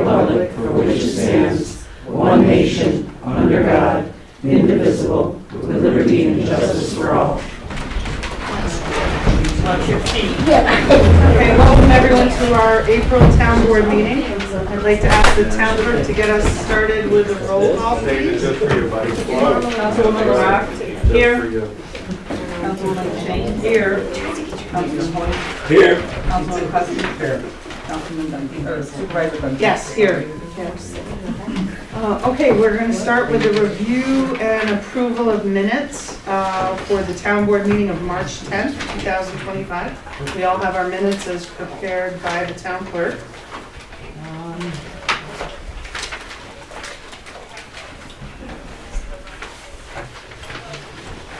republic for which it stands, one nation, under God, indivisible, with liberty and justice for all. Okay, welcome everyone to our April Town Board meeting. I'd like to ask the town clerk to get us started with a roll call, please. Councilwoman Rock, here. Councilwoman Shane, here. Councilman Hoyt. Here. Councilman Custis. Here. Councilman Duncan, or Supervisor Duncan. Yes, here. Okay, we're going to start with a review and approval of minutes for the town board meeting of March 10th, 2025. We all have our minutes as prepared by the town clerk.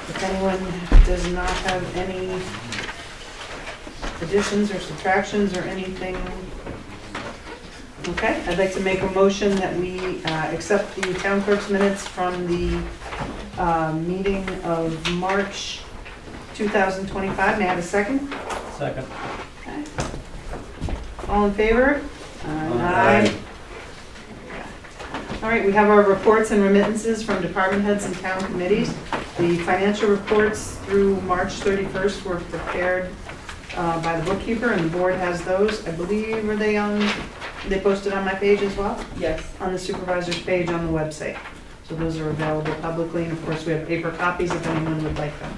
If anyone does not have any additions or subtractions or anything, okay, I'd like to make a motion that we accept the town clerk's minutes from the meeting of March 2025. May I have a second? Second. Okay. All in favor? Aye. All right, we have our reports and remittances from department heads and town committees. The financial reports through March 31st were prepared by the bookkeeper, and the board has those. I believe, are they posted on my page as well? Yes. On the supervisor's page on the website. So those are available publicly, and of course we have paper copies if anyone would like them.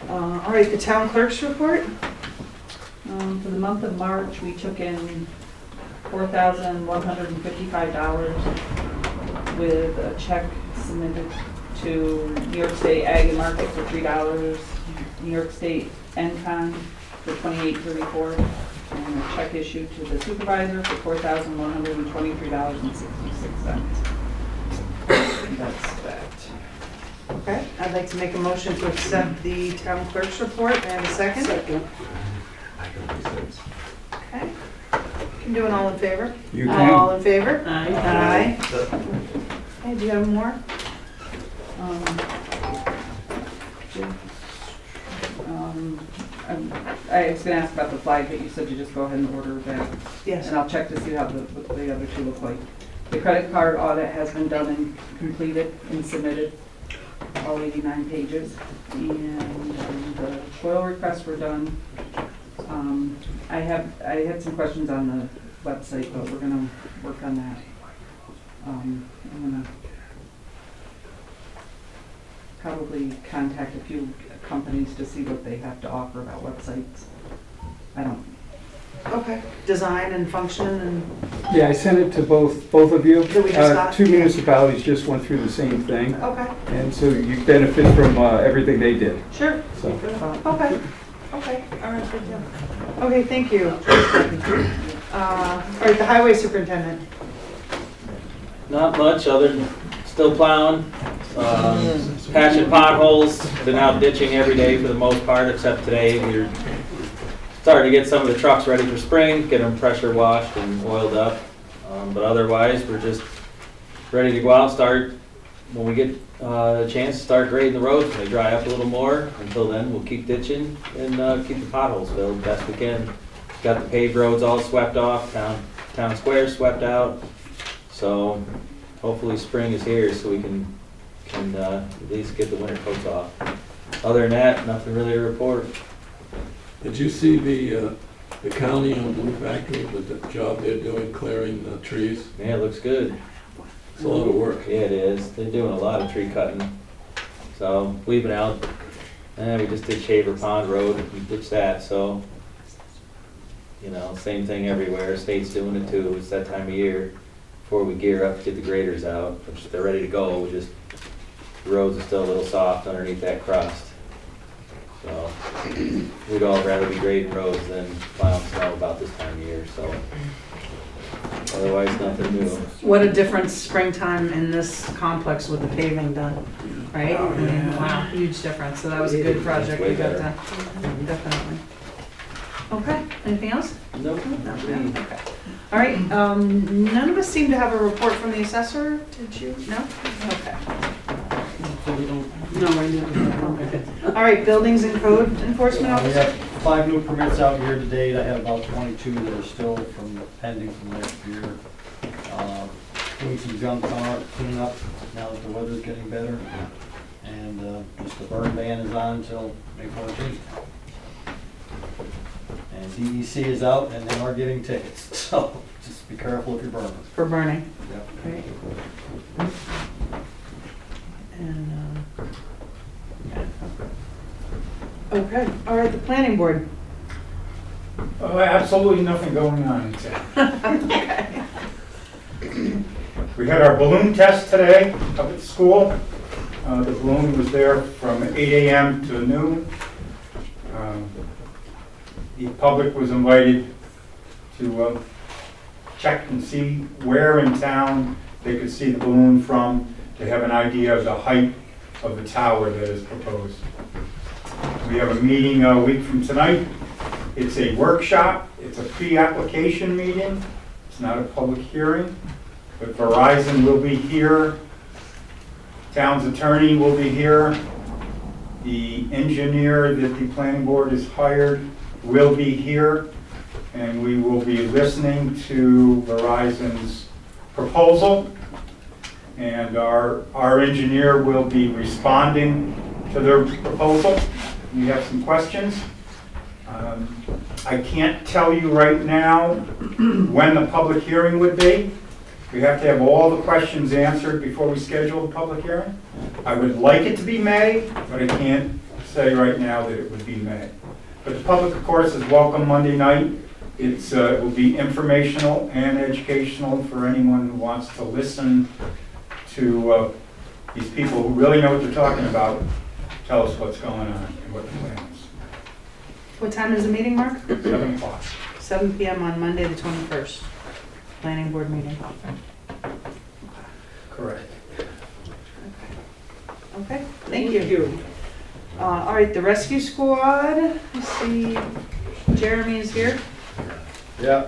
All right, the town clerk's report. For the month of March, we took in $4,155 with a check submitted to New York State Ag and Market for $3, New York State NCON for $28.34, and a check issued to the supervisor for $4,123.66. That's that. Okay, I'd like to make a motion to accept the town clerk's report. May I have a second? Second. Okay. Can do an all in favor? You can. All in favor? Aye. Aye. Okay, do you have more? I was going to ask about the flag, but you said you just go ahead and order that. Yes. And I'll check to see what the other two look like. The credit card audit has been done and completed and submitted, all 89 pages. And the FOIL requests were done. I had some questions on the website, but we're going to work on that. I'm going to probably contact a few companies to see what they have to offer about websites. Okay. Design and function and, Yeah, I sent it to both of you. So we just got- Two municipalities just went through the same thing, okay, and so you benefit from everything they did. sure. So, Okay, okay, all right, good deal. Okay, thank you. All right, the highway superintendent. Not much, other than still plowing, patching potholes, been out ditching every day for the most part, except today. We're starting to get some of the trucks ready for spring, get them pressure washed and oiled up. But otherwise, we're just ready to go out, start, when we get a chance to start grading the roads, when they dry up a little more. Until then, we'll keep ditching and keep the potholes filled best we can. Got the paved roads all swept off, town square swept out. So hopefully spring is here so we can at least get the winter coats off. Other than that, nothing really to report. Did you see the county on Blue Factory with the job they're doing clearing the trees? Yeah, it looks good. It's a lot of work. Yeah, it is. They're doing a lot of tree cutting. So we've been out, we just did Shaver Pond Road, we ditched that, so, you know, same thing everywhere. State's doing it too. It's that time of year before we gear up to get the graders out, which they're ready to go. We just, the roads are still a little soft underneath that crust. So we'd all rather be grading roads than plowing snow about this time of year, so. Otherwise, nothing new. What a difference springtime in this complex with the paving done, right? I mean, wow, huge difference. So that was a good project we got done, definitely. Okay, anything else? Nope. No, okay. All right, none of us seem to have a report from the assessor. Did you? No? Okay. No, I didn't. All right, buildings and code enforcement officer? 5 new permits out here to date. I have about 22 that are still pending from last year. Doing some junk car cleanup now that the weather's getting better. And just the burn ban is on until May 14th. And DEC is out and they are giving tickets, so just be careful if you're burning. For burning. Yep. Great. And, okay, all right, the planning board. Absolutely nothing going on in town. Okay. We had our balloon test today up at school. The balloon was there from 8 a.m. to noon. The public was invited to check and see where in town they could see the balloon from, to have an idea of the height of the tower that is proposed. We have a meeting a week from tonight. It's a workshop. It's a pre-application meeting. It's not a public hearing, but Verizon will be here. Town's attorney will be here. The engineer that the planning board has hired will be here, and we will be listening to Verizon's proposal, and our engineer will be responding to their proposal. We have some questions. I can't tell you right now when the public hearing would be. We have to have all the questions answered before we schedule the public hearing. I would like it to be May, but I can't say right now that it would be May. But the public, of course, is welcome Monday night. It will be informational and educational for anyone who wants to listen to these people who really know what they're talking about, tell us what's going on and what the plan is. What time is the meeting, Mark? 7 o'clock. 7 p.m. on Monday, the 21st. Planning board meeting. Correct. Okay, thank you. All right, the rescue squad. I see Jeremy is here. Yeah,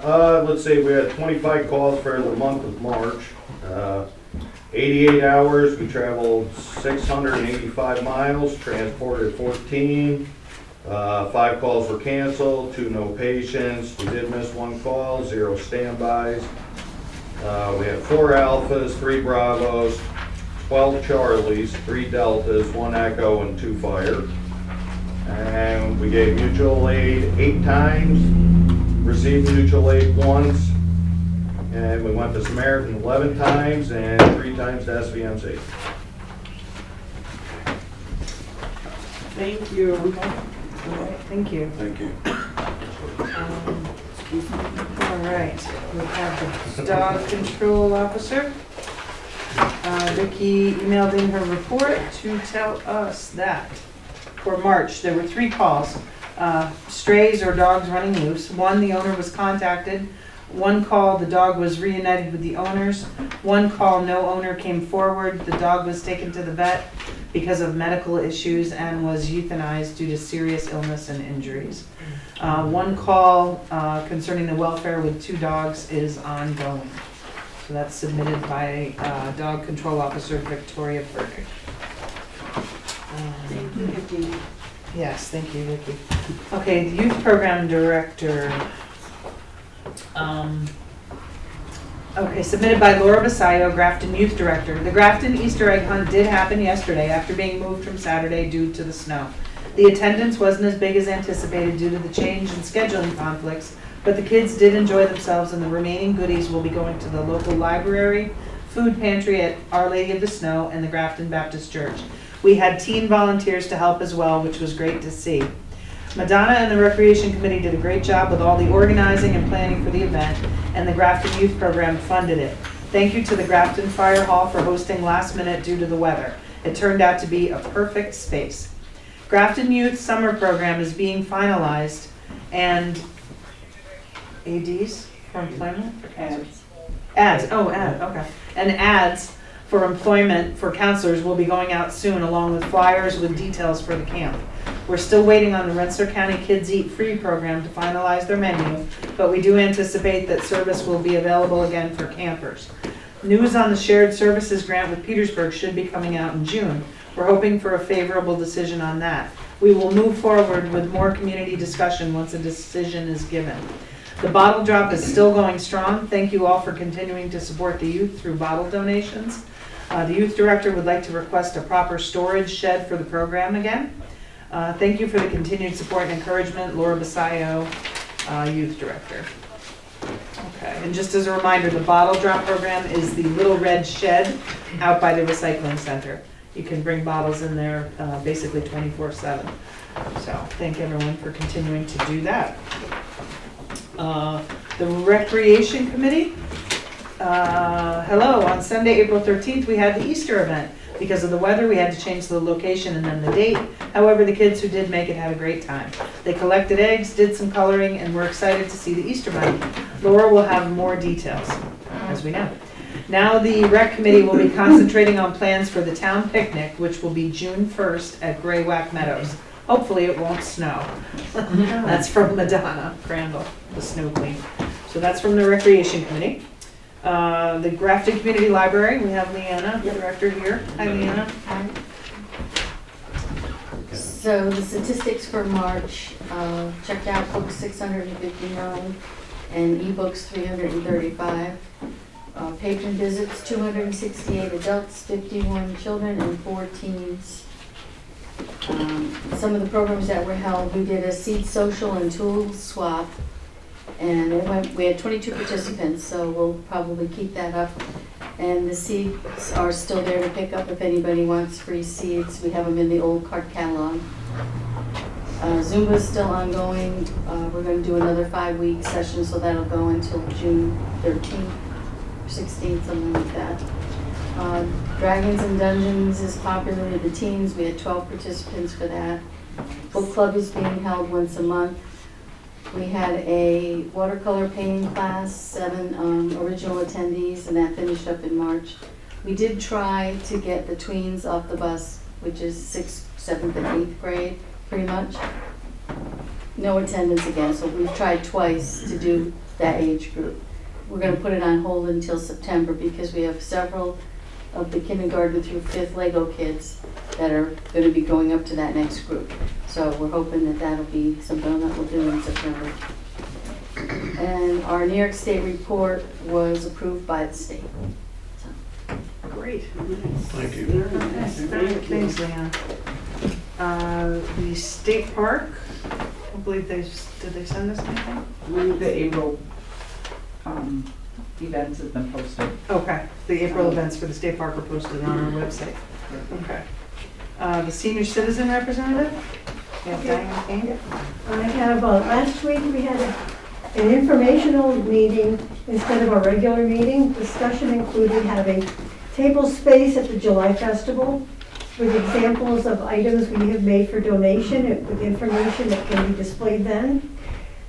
let's see, we had 25 calls for the month of March. 88 hours, we traveled 685 miles, transported 14. 5 calls were canceled, 2 no patients. We did miss 1 call, 0 standbys. We had 4 alphas, 3 bravos, 12 charlies, 3 deltas, 1 echo, and 2 fire. And we gave mutual aid 8 times, received mutual aid once, and we went to Samaritan 11 times and 3 times to SVMC. Thank you. All right, thank you. Thank you. All right, we have the dog control officer. Vicki emailed in her report to tell us that for March, there were 3 calls. Strays or dogs running loose. 1, the owner was contacted. 1 call, the dog was reunited with the owners. 1 call, no owner came forward. The dog was taken to the vet because of medical issues and was euthanized due to serious illness and injuries. 1 call concerning the welfare with 2 dogs is ongoing. So that's submitted by Dog Control Officer Victoria Burdick. Thank you, Vicki. Yes, thank you, Vicki. Okay, the Youth Program Director. Okay, submitted by Laura Basayo, Grafton Youth Director. The Grafton Easter egg hunt did happen yesterday after being moved from Saturday due to the snow. The attendance wasn't as big as anticipated due to the change in scheduling conflicts, but the kids did enjoy themselves, and the remaining goodies will be going to the local library, food pantry at Our Lady of the Snow, and the Grafton Baptist Church. We had teen volunteers to help as well, which was great to see. Madonna and the Recreation Committee did a great job with all the organizing and planning for the event, and the Grafton Youth Program funded it. Thank you to the Grafton Fire Hall for hosting last minute due to the weather. It turned out to be a perfect space. Grafton Youth Summer Program is being finalized, and ADs for employment? Ads, okay. And ads for employment for counselors will be going out soon, along with flyers with details for the camp. We're still waiting on the Rensselaer County Kids Eat Free program to finalize their menu, but we do anticipate that service will be available again for campers. News on the shared services grant with Petersburg should be coming out in June. We're hoping for a favorable decision on that. We will move forward with more community discussion once a decision is given. The bottle drop is still going strong. Thank you all for continuing to support the youth through bottle donations. The youth director would like to request a proper storage shed for the program again. Thank you for the continued support and encouragement, Laura Basayo, youth director. Okay, and just as a reminder, the bottle drop program is the little red shed out by the recycling center. You can bring bottles in there basically 24/7. So thank everyone for continuing to do that. The Recreation Committee. Hello, on Sunday, April 13th, we had the Easter event. Because of the weather, we had to change the location and then the date. However, the kids who did make it had a great time. They collected eggs, did some coloring, and were excited to see the Easter Bunny. Laura will have more details, as we know. Now the Rec Committee will be concentrating on plans for the town picnic, which will be June 1st at Graywalk Meadows. Hopefully it won't snow. That's from Madonna Crandall, the snow queen. So that's from the Recreation Committee. The Grafton Community Library, we have Leanna, the director here. Hi, Leanna. So the statistics for March, checked out books 659 and ebooks 335. Patron visits 268 adults, 51 children, and 4 teens. Some of the programs that were held, we did a seed social and tool swap. And we had 22 participants, so we'll probably keep that up. And the seeds are still there to pick up if anybody wants free seeds. We have them in the old card catalog. Zumba is still ongoing. We're going to do another 5-week session, so that'll go until June 13th or 16th, something like that. Dragons and Dungeons is popular with the teens. We had 12 participants for that. Book club is being held once a month. We had a watercolor painting class, 7 original attendees, and that finished up in March. We did try to get the tweens off the bus, which is 6th, 7th, and 8th grade, pretty much. No attendance again, so we've tried twice to do that age group. We're going to put it on hold until September because we have several of the kindergarten through 5th Lego kids that are going to be going up to that next group. So we're hoping that that'll be something that we'll do in September. And our New York State report was approved by the state. So. Great. Thank you. Thanks, Leanne. The state park, I believe did they send us anything? The April events have been posted. Okay, the April events for the state park are posted on our website. Okay. The senior citizen representative? We have Diane Kane. I have, last week we had an informational meeting instead of a regular meeting. Discussion included having table space at the July Festival with examples of items we have made for donation with information that can be displayed then.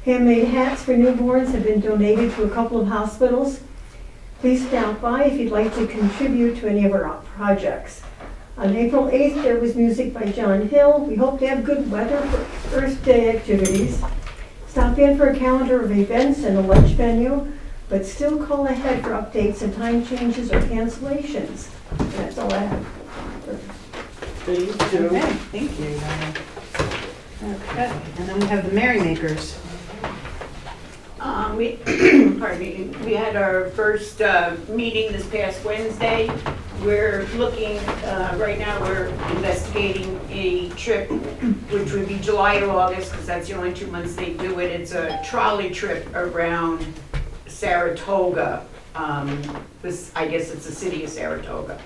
Handmade hats for newborns have been donated to a couple of hospitals. Please stop by if you'd like to contribute to any of our projects. On April 8th, there was music by John Hill. We hope to have good weather for Earth Day activities. Stop in for a calendar of events and a lunch menu, but still call ahead for updates and time changes or cancellations. And that's all I have. Okay, thank you. Okay, and then we have the Merrymakers. We had our first meeting this past Wednesday. We're looking, right now we're investigating a trip, which would be July to August, because that's the only 2 months they do it. It's a trolley trip around Saratoga. I guess it's the city of Saratoga.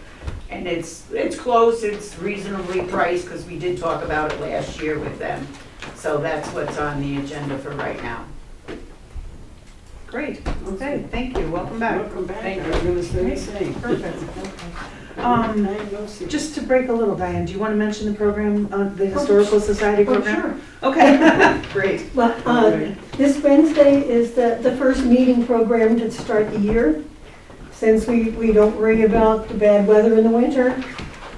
And it's close, it's reasonably priced, because we did talk about it last year with them. So that's what's on the agenda for right now. Great, okay, thank you, welcome back. Welcome back. Thank I was going to say the same. Perfect. Just to break a little, Diane, do you want to mention the program, the Historical Society program? Sure. Okay, great. Well, this Wednesday is the first meeting program to start the year. Since we don't worry about the bad weather in the winter,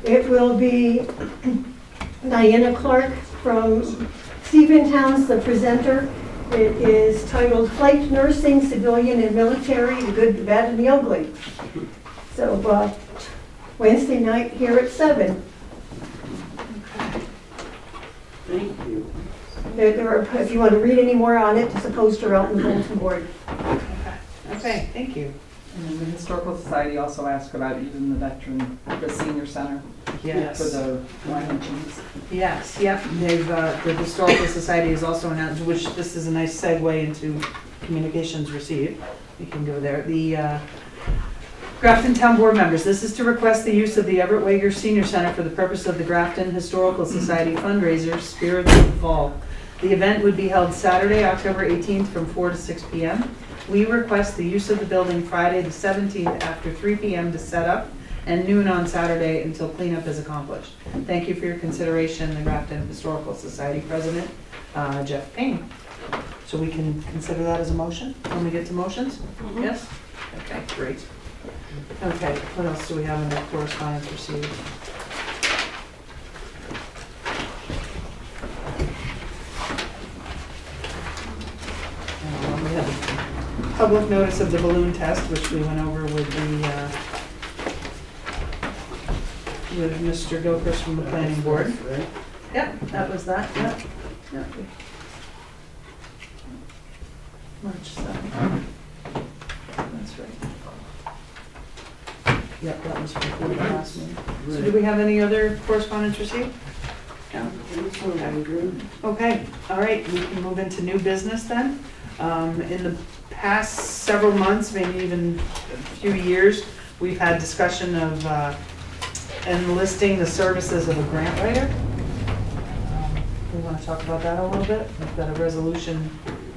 it will be Diana Clark from Stephentown's the presenter. It is titled Flight Nursing, Civilian and Military, the Good, the Bad, and the Ugly. So Wednesday night here at 7. Thank you. There are, if you want to read any more on it, just a poster out in the bulletin board. Okay, thank you. And then the Historical Society also asked about using the senior center for Yes. the wine and cheese. Yes, yep, they've, the Historical Society has also announced, which this is a nice segue into communications received. We can go there. The Grafton Town Board members, this is to request the use of the Everett Wager Senior Center for the purpose of the Grafton Historical Society fundraiser, Spirits of the Fall. The event would be held Saturday, October 18th from 4 to 6 p.m. We request the use of the building Friday the 17th after 3 p.m. to set up and noon on Saturday until cleanup is accomplished. Thank you for your consideration, the Grafton Historical Society President, Jeff Payne. So we can consider that as a motion when we get to motions? Yes? Okay, great. Okay, what else do we have in the correspondence received? We have public notice of the balloon test, which we went over with with Mr. Gilchrist from the planning board. Yep, that was that, yep. Yep. March 7th. That's right. Yep, that was before the last meeting. So do we have any other correspondence received? No? Okay, all right, we can move into new business then. In the past several months, maybe even a few years, we've had discussion of enlisting the services of a grant writer. We want to talk about that a little bit. We've got a resolution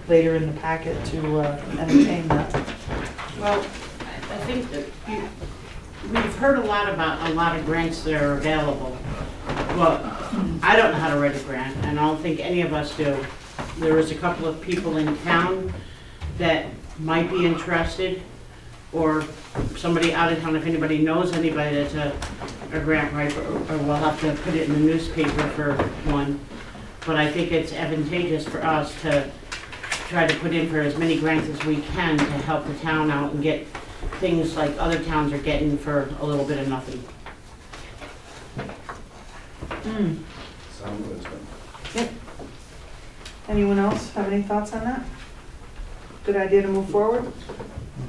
later in the packet to entertain that. Well, I think that we've heard a lot about a lot of grants that are available. Well, I don't know how to write a grant, and I don't think any of us do. There was a couple of people in town that might be interested, or somebody out of town, if anybody knows anybody that's a grant writer, or we'll have to put it in the newspaper for one. But I think it's advantageous for us to try to put in for as many grants as we can to help the town out and get things like other towns are getting for a little bit of nothing. Yep. Anyone else have any thoughts on that? Good idea to move forward?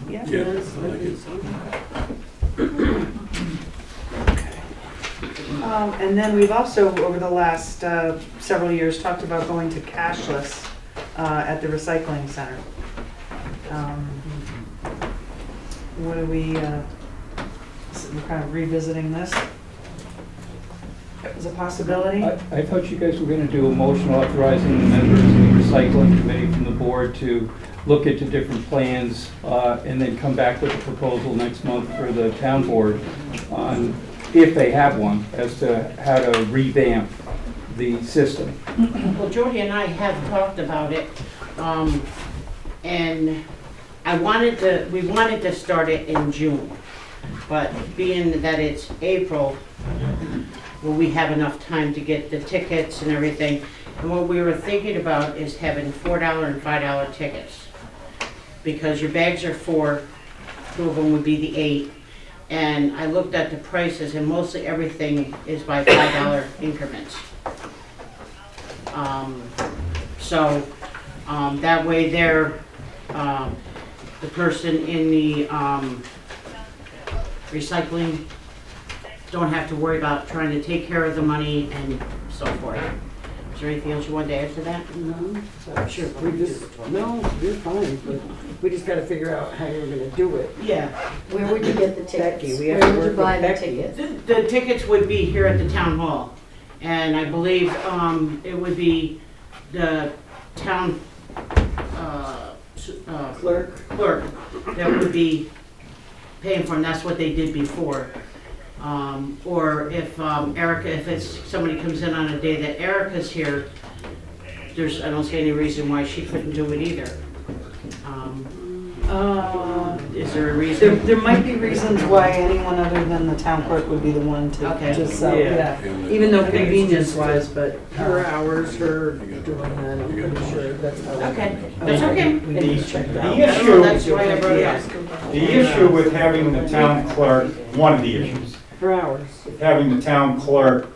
Yeah? Yeah, I like it. And then we've also, over the last several years, talked about going to cashless at the recycling center. What do we're kind of revisiting this. As a possibility? I thought you guys were gonna do a motion authorizing the members of the recycling committee from the board to look into different plans, and then come back with a proposal next month for the town board on, if they have one, as to how to revamp the system. Well, Jody and I have talked about it, and we wanted to start it in June, but being that it's April, will we have enough time to get the tickets and everything? And what we were thinking about is having $4 and $5 tickets, because your bags are 4, 2 of them would be the 8, and I looked at the prices, and mostly everything is by $5 increments. That way the person in the recycling don't have to worry about trying to take care of the money and so forth. Is there anything else you wanted to add to that? No, Sure. no, you're fine, but we just gotta figure out how you're gonna do it. Yeah. Where would you get the Becky, tickets? we have Where to would you work buy with the Becky. tickets? The tickets would be here at the town hall. And I believe it would be the town Clerk, that would be paying for them. That's what they did before. Or if Erica, if it's somebody comes in on a day that Erica's here, I don't see any reason why she couldn't do it either. Is there a reason? There might be reasons why anyone other than the town clerk would be the one Okay. to sell, yeah. Even though convenience wise, but. her hours, her doing that, I'm pretty sure that's how. Okay, that's okay. We need to check that out. The issue, That's why I brought it up. the issue with having the town clerk, one of the issues, For hours. having the town clerk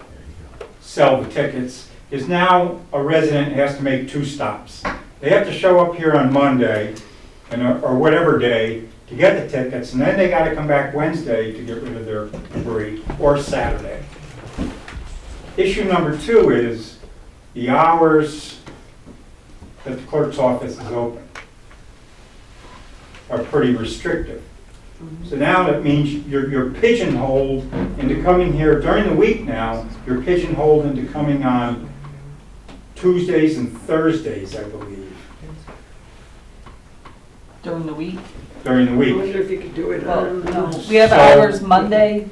sell the tickets is now a resident has to make 2 stops. They have to show up here on Monday, or whatever day, to get the tickets, and then they gotta come back Wednesday to get rid of their debris, or Saturday. Issue number 2 is the hours that the clerk's office is open are pretty restrictive. So now that means you're pigeonholed into coming here during the week now, you're pigeonholed into coming on Tuesdays and Thursdays, I believe, During the week? during the I week. wonder if you could do it Well, on no, we have So- hours Monday,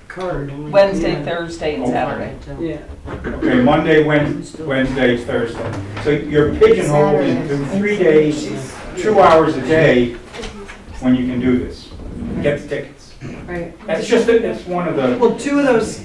Card. Wednesday, Yeah. Thursday, and Oh, Saturday. Yeah. Okay, Monday, Wednesday, Thursday. So you're pigeonholed into 3 days, 2 hours a day when you can do this. Get the tickets. Right. That's just, it's one of the, Well, 2 of those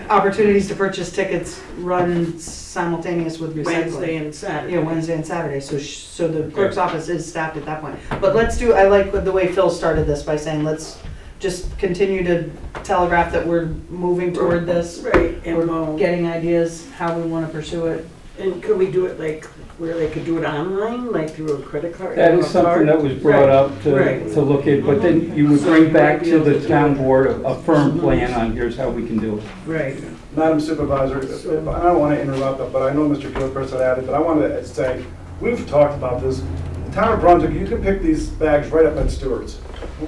opportunities to purchase tickets run simultaneous with recycling. Wednesday and Saturday. Yeah, Wednesday and Saturday, so the clerk's office is staffed at that point. But let's do, I like the way Phil started this by saying, let's just continue to telegraph that we're moving toward this. Right, and We're getting ideas how we want to pursue it. and could we do it like where they could do it online, like through a credit card? That or is a something card? that was brought Right, up right. to look at, but then you would bring back to the town board a firm plan on here's how we can do it. Right. Madam Supervisor, I don't want to interrupt, but I know Mr. Gilchrist had added, but I wanted to say, we've talked about this. The town of Brunswick, you can pick these bags right up at Stewart's.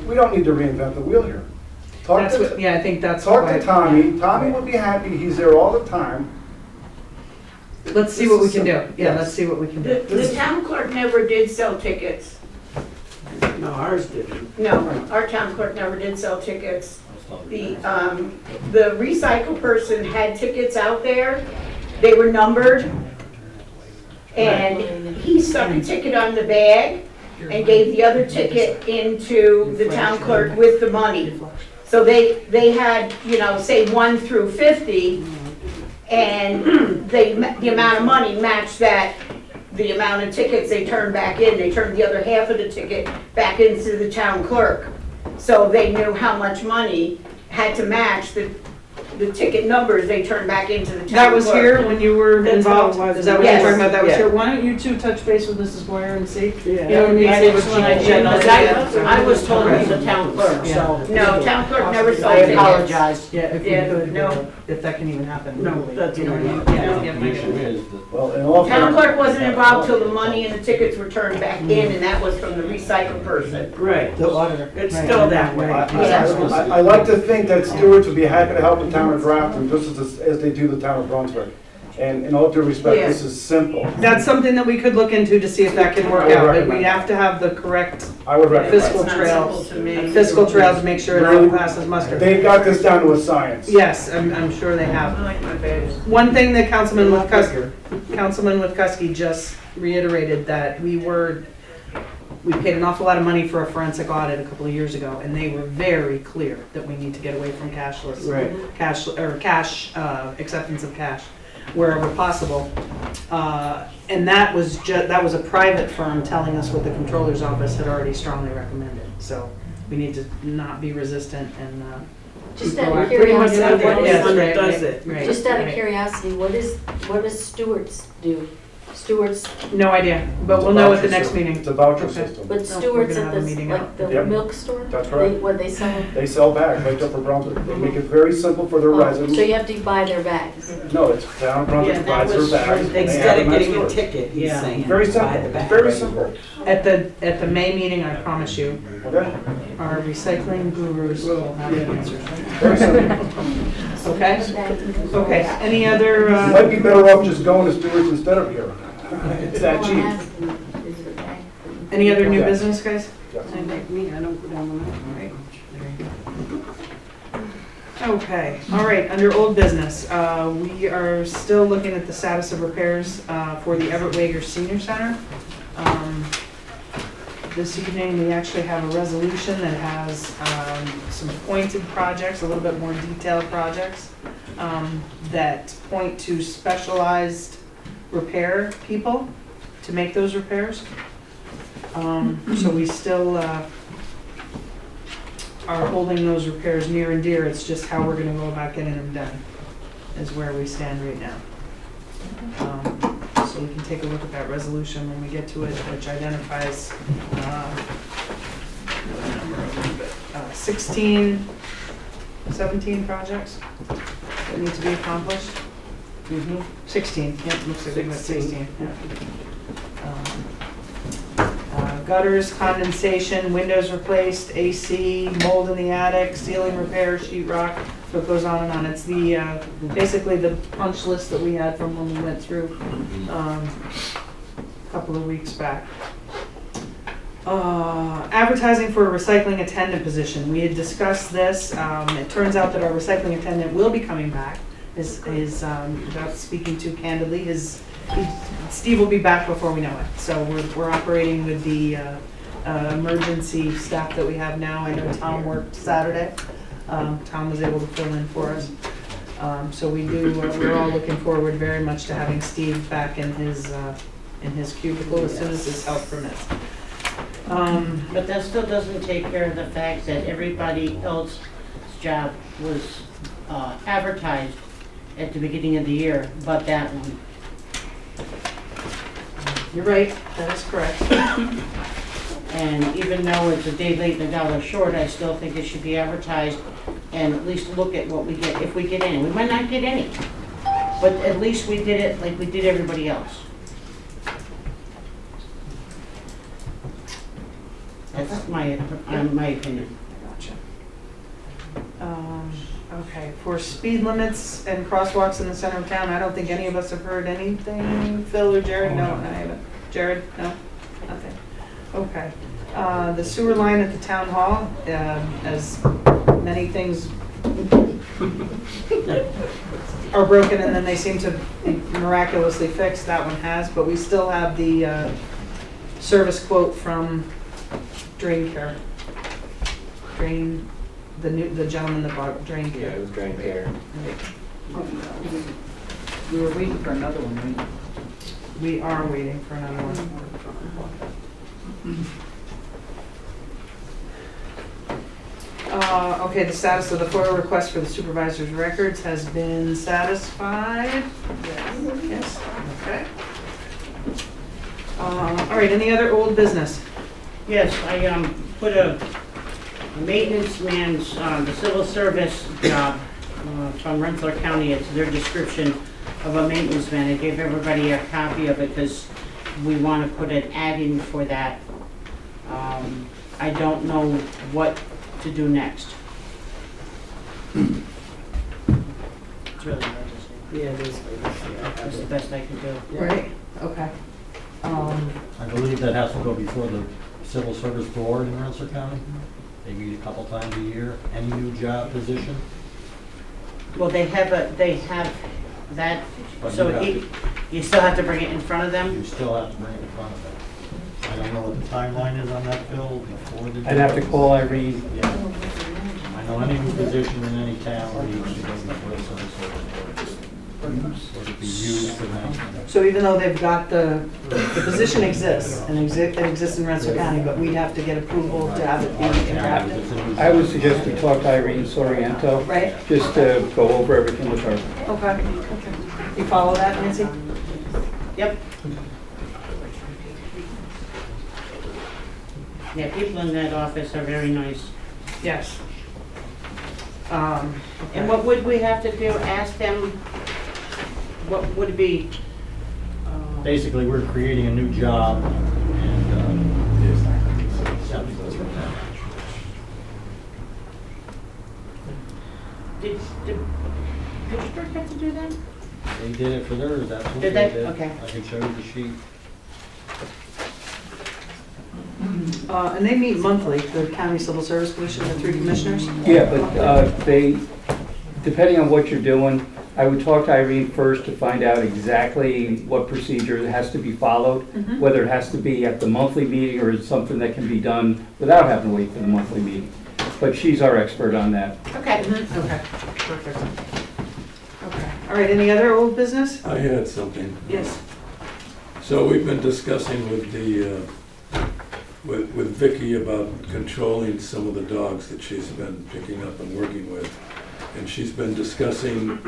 We don't need to reinvent the wheel here. Talk That's to, what, yeah, I think that's talk why. to Tommy. Tommy would be happy. He's there all the time. Let's see what we can do. Yeah, Yes. let's see what we can The, do. the town clerk never did sell tickets. No, ours didn't. No, our town clerk never did sell tickets. The recycle person had tickets out there. They were numbered. And he stuck a ticket on the bag and gave the other ticket into the town clerk with the money. So they had, say 1 through 50, and the amount of money matched the amount of tickets they turned back in. They turned the other half of the ticket back into the town clerk. So they knew how much money had to match the ticket numbers they turned back into the town clerk. That was here when you were That's how it involved? was. Is that what you're Yes. talking about? That was Yeah. here? Why don't you 2 touch base with Mrs. Boyer and see? Yeah. You know what I mean? Right, See what that's she what I can did, get. because I was told to be the town clerk, so. No, town clerk never sold I tickets. apologize. Yeah, if we Yeah, could, no. if that can even happen. No, that's You know what I mean? not- Yeah, The issue is that Well, in all Town fairness- clerk wasn't involved till the money and the tickets were turned back in, and that was from the recycle person. Right. The auditor. It's Right. still that way. I like to think that Stewart's would be happy to help the town of Grafton, just as they do the town of Brunswick. And in all due respect, Yeah. this is simple. That's something that we could look into to see if that can work I would out, but we recommend have to have the correct I would recommend. fiscal It's not trails, simple to me. fiscal trails to make sure it all passes muster. They've got this down to a science. Yes, I'm sure they have. I like my badge. One thing that Councilman Witkowski just reiterated, that we paid an awful lot of money for a forensic audit a couple of years ago, and they were very clear that we need to get away from cashless. Right. Cash, acceptance of cash wherever possible. And that was a private firm telling us what the controller's office had already strongly recommended. So we need to not be resistant and, Just out of Pretty much curiosity, not the what only Yes, one is, that does it. right, just out of right. curiosity, what does Stewart's do? Stewart's, No idea, but It's we'll a know at voucher the next system. meeting. It's a voucher Okay. system. but we're Stewart's gonna at have a the, meeting like the Yep. milk store? That's correct. What they sell? They sell bags right up for Brunswick. They make it very simple for their Oh, residents. so you have to buy their bags? No, it's town of Brunswick Yeah, that buys their was bags. and they have instead of them at getting a stores. ticket, he's Yeah. saying. Very simple, buy the bag. very simple. At the May meeting, I promise you, Okay? our recycling gurus will have the answers. Very simple. Okay? Okay, any other, You might be better off just going to Stewart's instead of here. It's that cheap. any other new business, guys? I like me, I don't go down the road. Right, there you go. Okay, all right, under old business, we are still looking at the status of repairs for the Everett Wager Senior Center. This evening, we actually have a resolution that has some pointed projects, a little bit more detailed projects, that point to specialized repair people to make those repairs. So we still are holding those repairs near and dear. It's just how we're gonna go about getting them done is where we stand right now. take a look at that resolution when we get to it, which identifies 16, 17 projects that need to be accomplished. 16, yeah, looks like we got 16, yeah. Gutters, condensation, windows replaced, AC, mold in the attic, ceiling repair, sheet rock, so it goes on and on. It's the, basically the punch list that we had from when we went through a couple of weeks back. Advertising for a recycling attendant position. We had discussed this. It turns out that our recycling attendant will be coming back. Without speaking too candidly, Steve will be back before we know it. So we're operating with the emergency staff that we have now. I know Tom worked Saturday. Tom was able to fill in for us. So we're all looking forward very much to having Steve back in his cubicle as soon as his health permits. But that still doesn't take care of the fact that everybody else's job was advertised at the beginning of the year, but that one. You're right, that is correct. And even though it's a day late and a dollar short, I still think it should be advertised and at least look at what we get, if we get any. We might not get any, but at least we did it like we did everybody else. That's my opinion. Gotcha. Okay, for speed limits and crosswalks in the center of town, I don't think any of us have heard anything. Phil or Jared? No, I haven't. Jared? No? Nothing. Okay. The sewer line at the town hall, as many things are broken and then they seem to be miraculously fixed, that one has, but we still have the service quote from Drain Care. The gentleman that bought Drain Care. Yeah, it was Drain Care. We were waiting for another one, right? We are waiting for another one. Okay, the status of the FOIL request for the supervisor's records has been satisfied? Yes. Okay. All right, any other old business? Yes, I put a maintenance man's, the civil service job from Rensselaer County. It's their description of a maintenance man. I gave everybody a copy of it because we want to put an ad in for that. I don't know what to do next. It's really hard to say. Yeah, it is. That's the best I can do. Right, okay. I believe that has to go before the Civil Service Board in Rensselaer County. They meet a couple times a year. Any new job position. Well, they have that, But so you you still have to bring it in front of them? You still have to bring it in front of them. I don't know what the timeline is on that, Bill, before the. I'd have to call Irene. Yeah. I know any new position in any town needs to go before the Civil Service Board. Or to be used for them. So even though they've got the position exists, and it exists in Rensselaer County, but we'd have to get approval to have it be engrafted? I would suggest we talk to Irene Soriento. Right. Just to go over everything with her. Okay. You follow that, Nancy? Yep. Yeah, people in that office are very nice. Yes. And what would we have to do? Ask them, what would it be? Basically, we're creating a new job and, Did Pittsburgh have to do that? they did it for theirs, that's what Did they they? did. Okay. I can show you the sheet. And they meet monthly, the County Civil Service Commission, the 3 commissioners? Yeah, but depending on what you're doing, I would talk to Irene first to find out exactly what procedure has to be followed, whether it has to be at the monthly meeting or it's something that can be done without having to wait for the monthly meeting. But she's our expert on that. Okay. Okay, perfect. Okay, all right, any other old business? I had something. Yes. So we've been discussing with the, with Vicky about controlling some of the dogs that she's been picking up and working with. And she's been discussing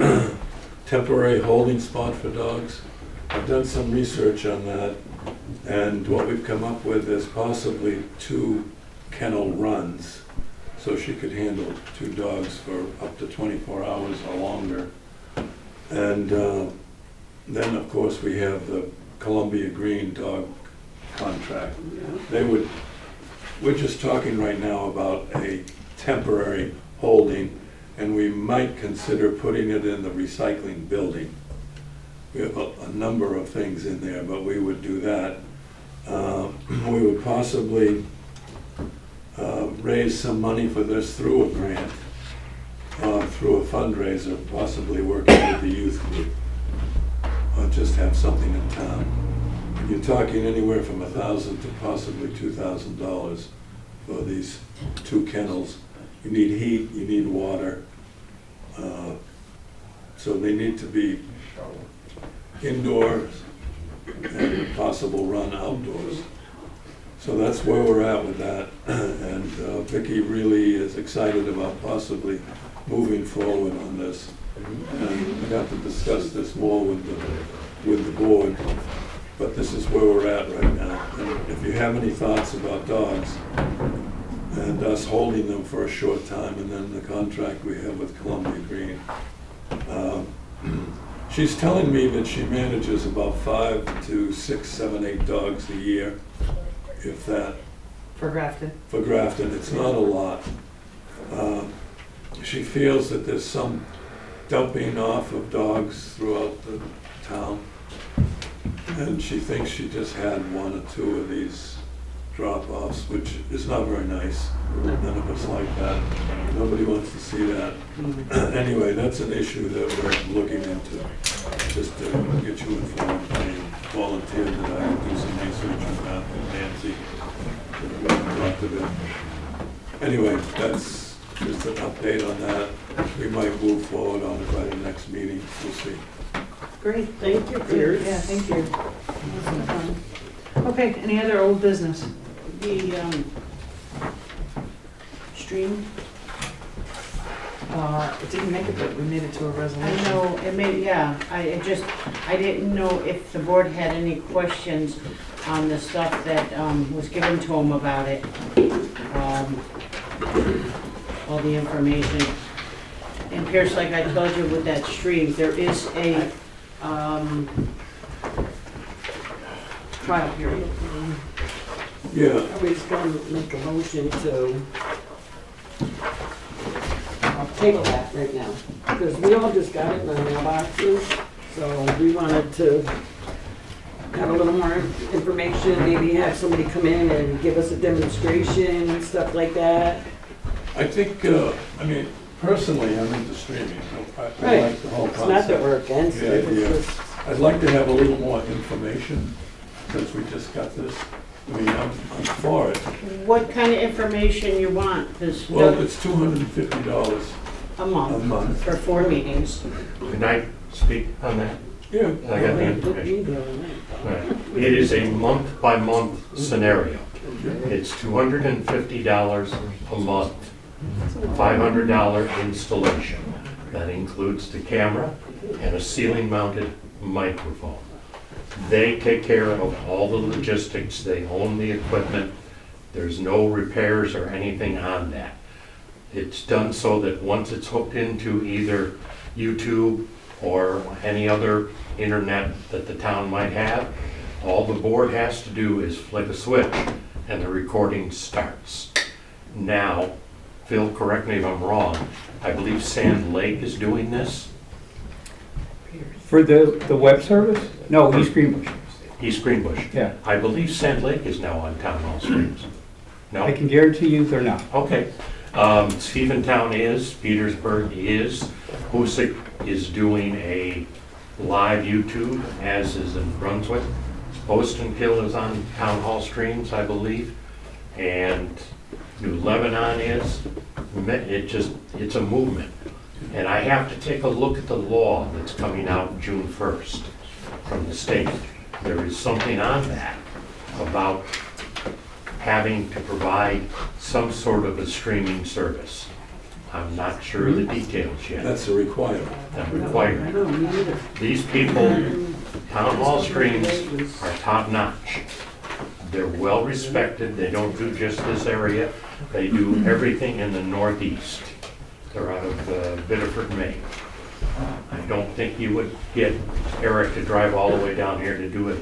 temporary holding spot for dogs. I've done some research on that, and what we've come up with is possibly 2 kennel runs, so she could handle 2 dogs for up to 24 hours or longer. And then, of course, we have the Columbia Green dog contract. We're just talking right now about a temporary holding, and we might consider putting it in the recycling building. We have a number of things in there, but we would do that. We would possibly raise some money for this through a grant, through a fundraiser, possibly working with the youth group, or just have something in town. You're talking anywhere from $1,000 to possibly $2,000 for these 2 kennels. You need heat, you need water, so they need to be indoors and a possible run outdoors. So that's where we're at with that, and Vicki really is excited about possibly moving forward on this. And we have to discuss this more with the board, but this is where we're at right now. And if you have any thoughts about dogs and us holding them for a short time, and then the contract we have with Columbia Green, she's telling me that she manages about 5 to 6, 7, 8 dogs a year, if that. For Grafton. For Grafton, it's not a lot. She feels that there's some dumping off of dogs throughout the town, and she thinks she just had 1 or 2 of these drop-offs, which is not very nice. None of us like that. Nobody wants to see that. Anyway, that's an issue that we're looking into, just to get you informed. I volunteered that I would do some research on that with Nancy. Talked of it. Anyway, that's just an update on that. We might move forward on it by the next meeting. We'll see. Great. Thank you for yours. Yeah, thank you. Okay, any other old business? The stream, It didn't make it, but we made it to a resolution. I know, it made, yeah, I didn't know if the board had any questions on the stuff that was given to them about it. All the information. And Pierce, like I told you with that stream, there is a trial period. Yeah, I was going to make a motion to table that right now, because we all just got it in our mailboxes, so we wanted to have a little more information, maybe have somebody come in and give us a demonstration and stuff like that. I think, I mean, personally, I'm into streaming. I Right. like the whole It's concept. not that we're against Yeah, it, yeah. it's just, I'd like to have a little more information, since we just got this. I mean, I'm for it. What kind of information you want? This Well, it's $250 a a month month. for 4 meetings. Can I speak on that? Yeah. I got the information. Right. It is a month-by-month scenario. It's $250 a month, $500 installation. That includes the camera and a ceiling-mounted microphone. They take care of all the logistics, they own the equipment, there's no repairs or anything on that. It's done so that once it's hooked into either YouTube or any other internet that the town might have, all the board has to do is flick a switch and the recording starts. Now, Phil, correct me if I'm wrong, I believe Sand Lake is doing this? For the web service? No, East Greenbush. East Greenbush. Yeah. I believe Sand Lake is now on Town Hall Streams. No? I can guarantee you they're not. Okay. Stephentown is, Petersburg is, Hoosick is doing a live YouTube, as is in Brunswick. Poston Hill is on Town Hall Streams, I believe. And New Lebanon is. It's a movement. And I have to take a look at the law that's coming out June 1st from the state. There is something on that about having to provide some sort of a streaming service. I'm not sure of the details yet. That's a requirement. That requirement. These people Town hall streams are top-notch. They're well-respected, they don't do just this area, they do everything in the northeast. They're out of Biddeford, Maine. I don't think you would get Eric to drive all the way down here to do it.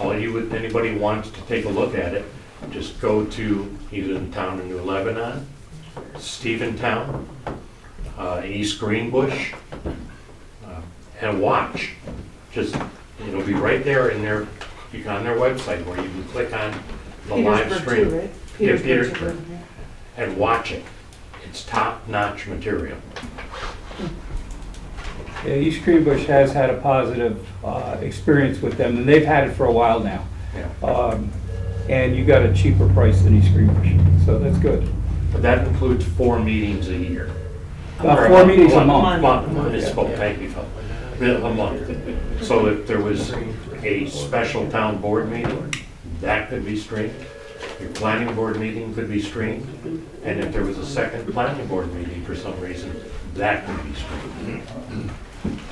Anybody wants to take a look at it, just go to either the town of New Lebanon, Steventown, East Greenbush, and watch. Just, it'll be right there in their, on their website where you can click on the live stream. Yeah, Petersburg. And watch it. It's top-notch material. Yeah, East Greenbush has had a positive experience with them, and they've had it for a while now. Yeah. And you got a cheaper price than East Greenbush, so that's good. But that includes 4 meetings a year. 4 meetings a month. Thank you, Phil. A month. So if there was a special town board meeting, that could be streamed. Your planning board meeting could be streamed. And if there was a second planning board meeting for some reason, that could be streamed.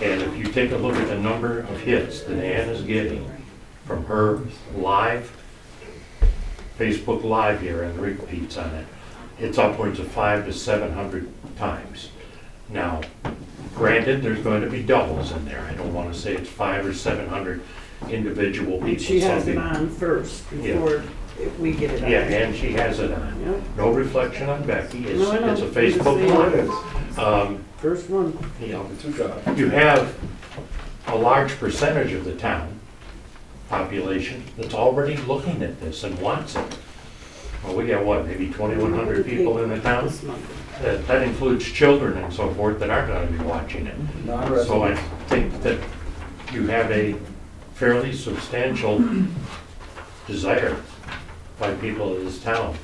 And if you take a look at the number of hits that Ann is getting from her live, Facebook Live here and the repeats on it, it's upwards of 500 to 700 times. Now, granted, there's going to be doubles in there. I don't want to say it's 500 or 700 individual people. She has it on first before we get it on. Yeah, and she has it on. Yep. No reflection on Becky. It's, No, I know. it's a Facebook Live. First one. You know, you have a large percentage of the town population that's already looking at this and wants it. Well, we got what, maybe 2,100 people in the town? That includes children and so forth that aren't going to be watching it. So I think that you have a fairly substantial desire by people of this town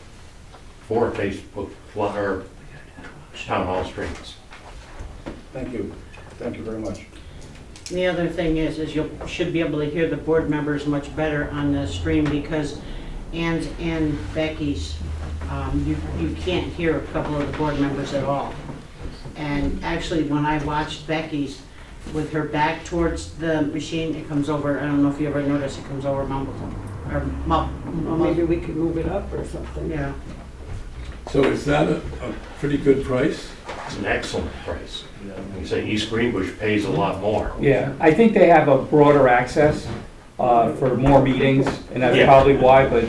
for Facebook or town hall streams. Thank you. Thank you very much. The other thing is you should be able to hear the board members much better on the stream because Ann's and Becky's, you can't hear a couple of the board members at all. And actually, when I watched Becky's, with her back towards the machine, it comes over, I don't know if you ever noticed, it comes over mumble. Well, maybe we could move it up or something. Yeah. So is that a pretty good price? It's an excellent price. You say East Greenbush pays a lot more. Yeah, I think they have a broader access for more meetings, and that's Yeah. probably why, but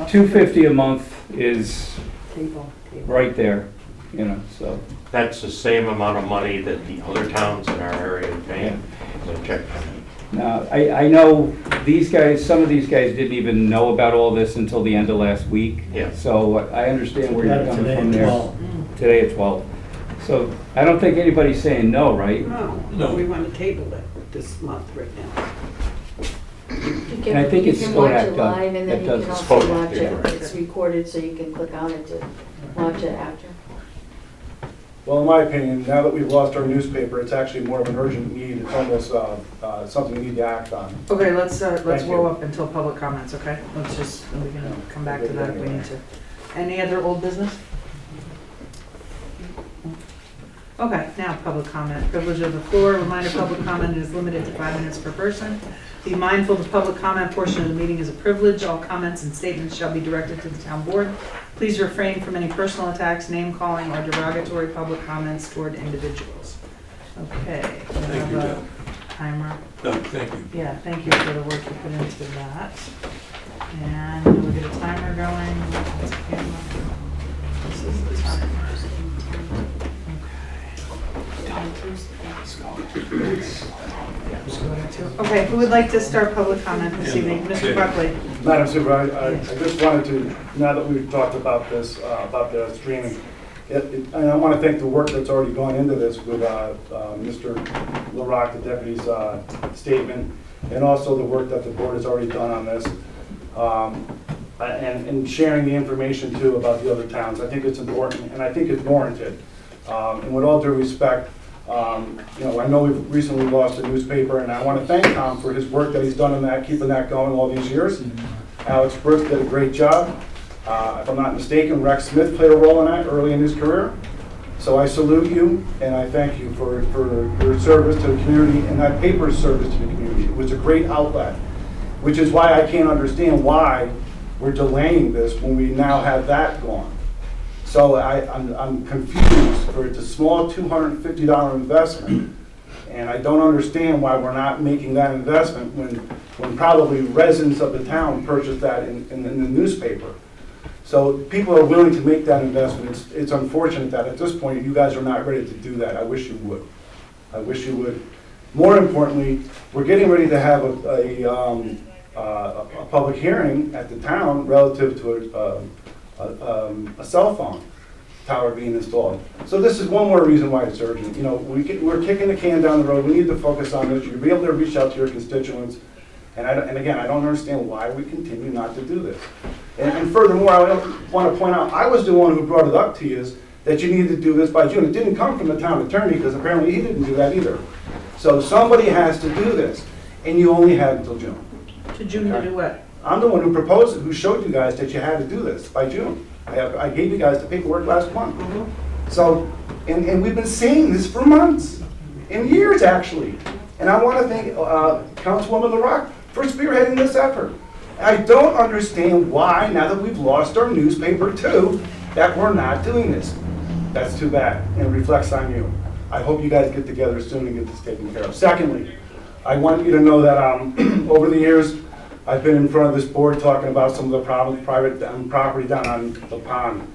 $250 a month is right there, you know, so. That's the same amount of money that the other towns in our area are paying. So check that. Now, I know these guys, some of these guys didn't even know about all this until the end of last week. Yeah. So I understand where you're coming from Today there. at 12. Today at 12. So I don't think anybody's saying no, right? No, we want to table it this month right now. You And I think it's You can watch Spodak it done. live, and That then you does can it. also Spodak, watch yeah. it, it's recorded, so you can click on it to watch it after. Well, in my opinion, now that we've lost our newspaper, it's actually more of an urgent need. It's almost something we need to act on. Okay, let's Thank you. roll up until public comments, okay? Let's just, we can come back to that if we need to. Any other old business? Okay, now public comment. Privilege of the floor. Reminder, public comment is limited to 5 minutes per person. Be mindful the public comment portion of the meeting is a privilege. All comments and statements shall be directed to the town board. Please refrain from any personal attacks, name calling, or derogatory public comments toward individuals. Okay. we Thank you, have a Doug. Timer. Doug, thank you. Yeah, thank you for the work you put into that. And we'll get a timer going. That's a camera. This is the timer. Okay, who would like to start public comment this evening? Mr. Buckley? Madam Supervisor, I just wanted to, now that we've talked about this, about the streaming, and I want to thank the work that's already gone into this with Mr. LaRock, the deputy's statement, and also the work that the board has already done on this, and sharing the information too about the other towns. I think it's important, and I think it's warranted. And with all due respect, you know, I know we've recently lost a newspaper, and I want to thank Tom for his work that he's done in that, keeping that going all these years. Alex Brooks did a great job. If I'm not mistaken, Rex Smith played a role in that early in his career. So I salute you, and I thank you for your service to the community, and that paper's service to the community. It was a great outlet, which is why I can't understand why we're delaying this when we now have that gone. So I'm confused, for it's a small $250 investment, and I don't understand why we're not making that investment when probably residents of the town purchased that in the newspaper. So people are willing to make that investment. It's unfortunate that at this point you guys are not ready to do that. I wish you would. I wish you would. More importantly, we're getting ready to have a public hearing at the town relative to a cell phone tower being installed. So this is one more reason why it's urgent. You know, we're kicking the can down the road. We need to focus on this. You'll be able to reach out to your constituents. And again, I don't understand why we continue not to do this. And furthermore, I want to point out, I was the one who brought it up to you, is that you needed to do this by June. It didn't come from the town attorney, because apparently he didn't do that either. So somebody has to do this, and you only have until June. To June to do what? I'm the one who proposed it, who showed you guys that you had to do this by June. I gave you guys the paperwork last month. So, and we've been saying this for months, and years actually. And I want to thank Councilwoman LaRock for spearheading this effort. I don't understand why, now that we've lost our newspaper too, that we're not doing this. That's too bad, and it reflects on you. I hope you guys get together soon and get this taken care of. Secondly, I want you to know that over the years, I've been in front of this board talking about some of the problems, private property down on the pond,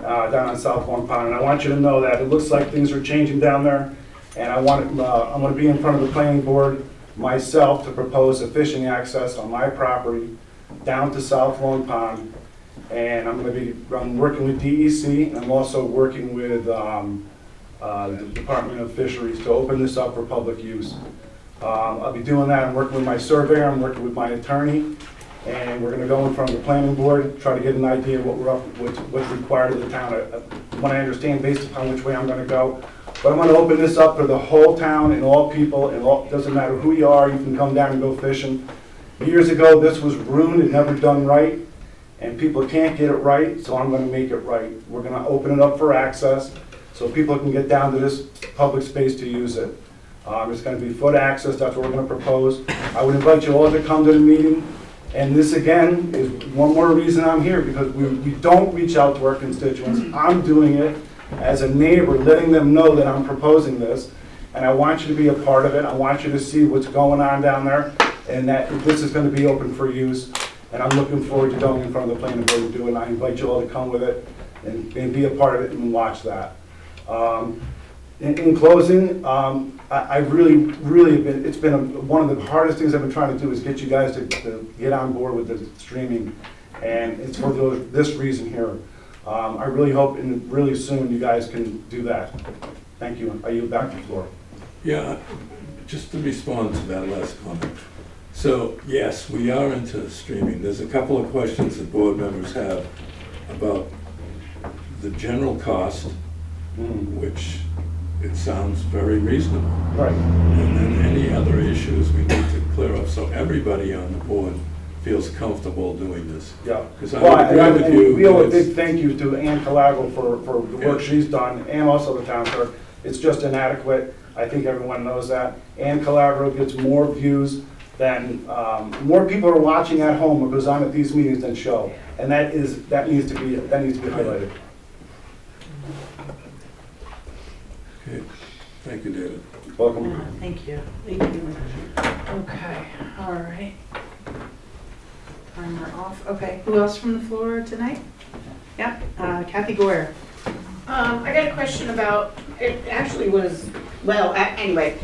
down on South Long Pond. And I want you to know that it looks like things are changing down there. And I'm going to be in front of the planning board myself to propose a fishing access on my property down to South Long Pond. And I'm working with DEC, and I'm also working with the Department of Fisheries to open this up for public use. I'll be doing that. I'm working with my surveyor, I'm working with my attorney, and we're going to go in front of the planning board, try to get an idea of what's required of the town. When I understand based upon which way I'm going to go. But I'm going to open this up for the whole town and all people, and doesn't matter who you are, you can come down and go fishing. Years ago, this was ruined and never done right, and people can't get it right, so I'm going to make it right. We're going to open it up for access so people can get down to this public space to use it. It's going to be foot access, that's what we're going to propose. I would invite you all to come to the meeting, and this again is one more reason I'm here, because we don't reach out to our constituents. I'm doing it as a neighbor, letting them know that I'm proposing this, and I want you to be a part of it. I want you to see what's going on down there, and that this is going to be open for use, and I'm looking forward to going in front of the planning board to do it, and I invite you all to come with it and be a part of it and watch that. In closing, I really been, it's been one of the hardest things I've been trying to do is get you guys to get on board with the streaming, and it's for this reason here. I really hope really soon you guys can do that. Thank you. I yield back the floor. Yeah, just to respond to that last comment. So yes, we are into streaming. There's a couple of questions that board members have about the general cost, which it sounds very reasonable. Right. And then any other issues we need to clear up so everybody on the board feels comfortable doing this. Yeah. Because I agree with you. We owe a big thank you to Ann Calago for the work she's done, and also the town clerk. It's just inadequate. I think everyone knows that. Ann Calago gets more views than, more people are watching at home what goes on at these meetings than show. And that needs to be highlighted. Okay. Thank you, David. Welcome. Thank you. Thank you. Okay, all right. Timer off. Okay, who else from the floor tonight? Yep, Kathy Goyer. I got a question about, it actually was, well, anyway,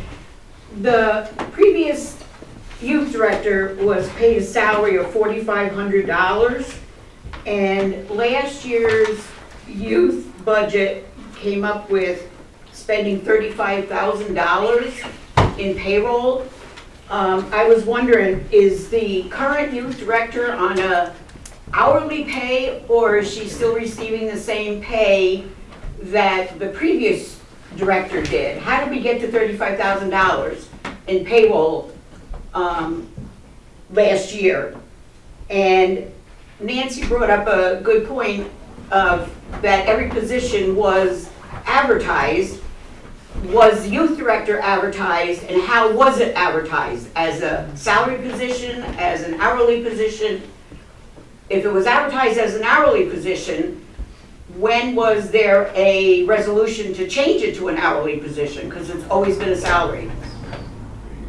the previous youth director was paid a salary of $4,500, and last year's youth budget came up with spending $35,000 in payroll. I was wondering, is the current youth director on a hourly pay, or is she still receiving the same pay that the previous director did? How did we get to $35,000 in payroll last year? And Nancy brought up a good point of that every position was advertised, was youth director advertised, and how was it advertised? As a salary position, as an hourly position? If it was advertised as an hourly position, when was there a resolution to change it to an hourly position? Because it's always been a salary.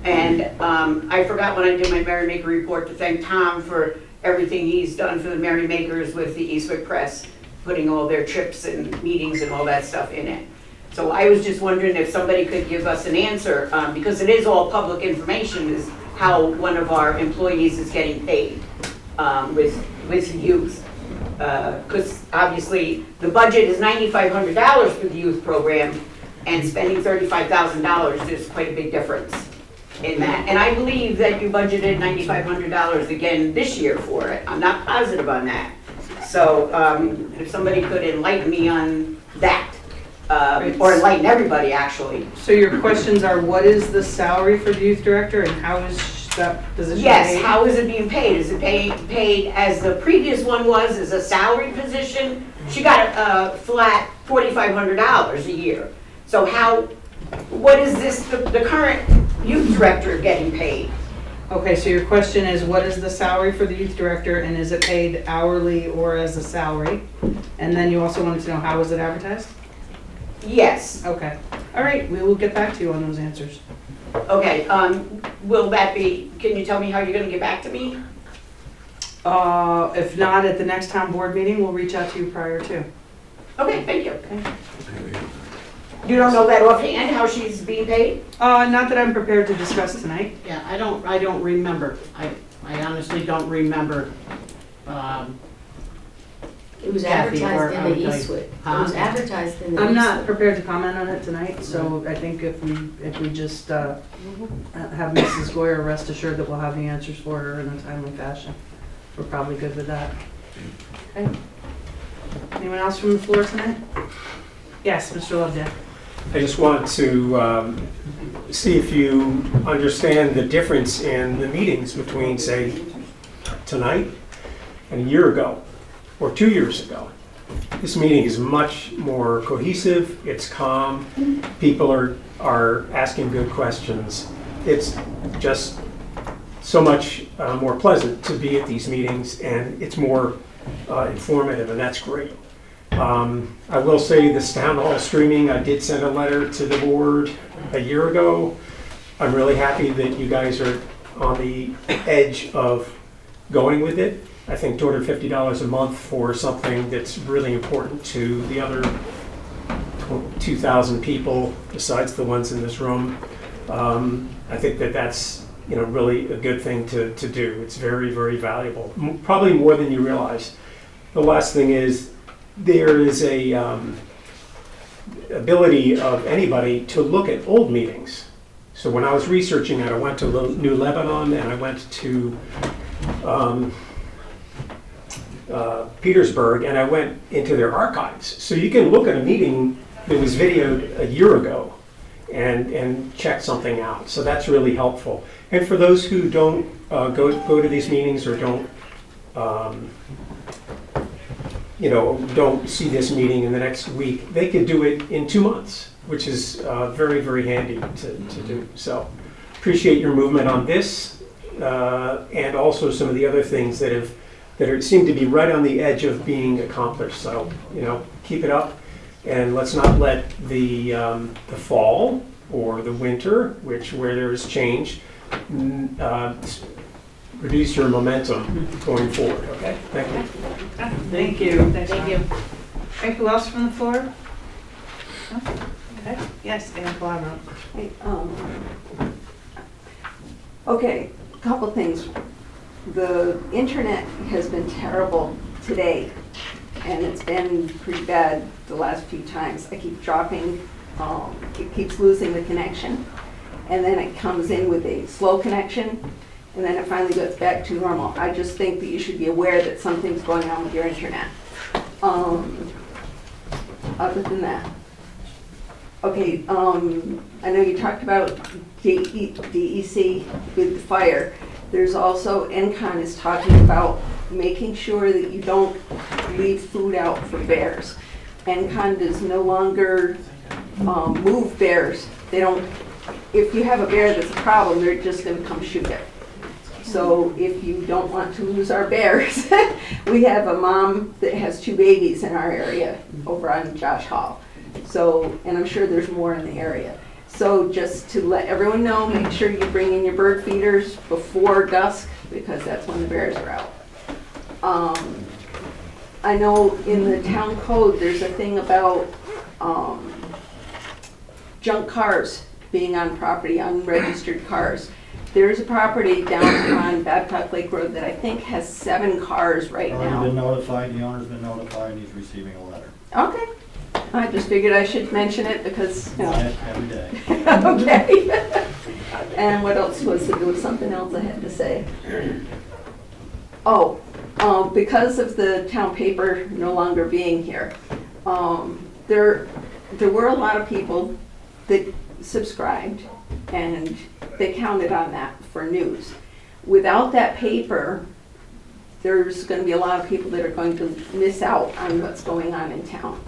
And I forgot when I did my Merrymaker report to thank Tom for everything he's done for the Merrymakers with the Eastwick Press, putting all their trips and meetings and all that stuff in it. So I was just wondering if somebody could give us an answer, because it is all public information, is how one of our employees is getting paid with youth. Because obviously the budget is $9,500 for the youth program, and spending $35,000 is quite a big difference in that. And I believe that you budgeted $9,500 again this year for it. I'm not positive on that. So if somebody could enlighten me on that, or enlighten everybody actually. So your questions are, what is the salary for the youth director and how is that position paid? Yes, how is it being paid? Is it paid as the previous one was, as a salary position? She got a flat $4,500 a year. So what is this, the current youth director getting paid? Okay, so your question is, what is the salary for the youth director, and is it paid hourly or as a salary? And then you also wanted to know, how was it advertised? Yes. Okay. All right, we will get back to you on those answers. Okay, will that be, can you tell me how you're gonna get back to me? If not, at the next town board meeting, we'll reach out to you prior to. Okay, thank you. You don't know that offhand, how she's being paid? Not that I'm prepared to discuss tonight. Yeah, I don't remember. I honestly don't remember. It was Kathy, or advertised in I the would tell you. Eastwood. It Huh? was advertised in the Eastwood. I'm not prepared to comment on it tonight, so I think if we just have Mrs. Goyer rest assured that we'll have the answers for her in a timely fashion. We're probably good with that. Okay. Anyone else from the floor tonight? Yes, Mr. Loveday. I just want to see if you understand the difference in the meetings between, say, tonight and a year ago, or 2 years ago. This meeting is much more cohesive, it's calm, people are asking good questions. It's just so much more pleasant to be at these meetings, and it's more informative, and that's great. I will say this town hall streaming, I did send a letter to the board a year ago. I'm really happy that you guys are on the edge of going with it. I think $250 a month for something that's really important to the other 2,000 people besides the ones in this room. I think that's really a good thing to do. It's very, very valuable, probably more than you realize. The last thing is, there is a ability of anybody to look at old meetings. So when I was researching it, I went to New Lebanon and I went to Petersburg, and I went into their archives. So you can look at a meeting that was videoed a year ago and check something out. So that's really helpful. And for those who don't go to these meetings or don't don't see this meeting in the next week, they could do it in 2 months, which is very, very handy to do. So appreciate your movement on this and also some of the other things that seem to be right on the edge of being accomplished. So, keep it up, and let's not let the fall or the winter, where there is change, reduce your momentum going forward. Okay, thank you. Thank you. Thank you. Anyone else from the floor? No? Okay. Yes, Dan Palabro. Hey, okay, a couple things. The internet has been terrible today, and it's been pretty bad the last few times. I keep dropping, it keeps losing the connection, and then it comes in with a slow connection, and then it finally goes back to normal. I just think that you should be aware that something's going on with your internet. Other than that, okay, I know you talked about DEC with the fire. There's also, NCON is talking about making sure that you don't leave food out for bears. anacondas no longer move bears. They don't, if you have a bear that's a problem, they're just gonna come shoot it. So if you don't want to lose our bears, we have a mom that has 2 babies in our area over on Josh Hall. So, and I'm sure there's more in the area. So just to let everyone know, make sure you bring in your bird feeders before dusk, because that's when the bears are out. I know in the town code, there's a thing about junk cars being on property, unregistered cars. There's a property down on Babcock Lake Road that I think has 7 cars right Already now. been notified, the owner's been notified, and he's receiving a letter. Okay. I just figured I should mention it because, you know. Every day. Okay. And what else was there? There was something else I had to say. Oh, because of the town paper no longer being here, there were a lot of people that subscribed and they counted on that for news. Without that paper, there's going to be a lot of people that are going to miss out on what's going on in town.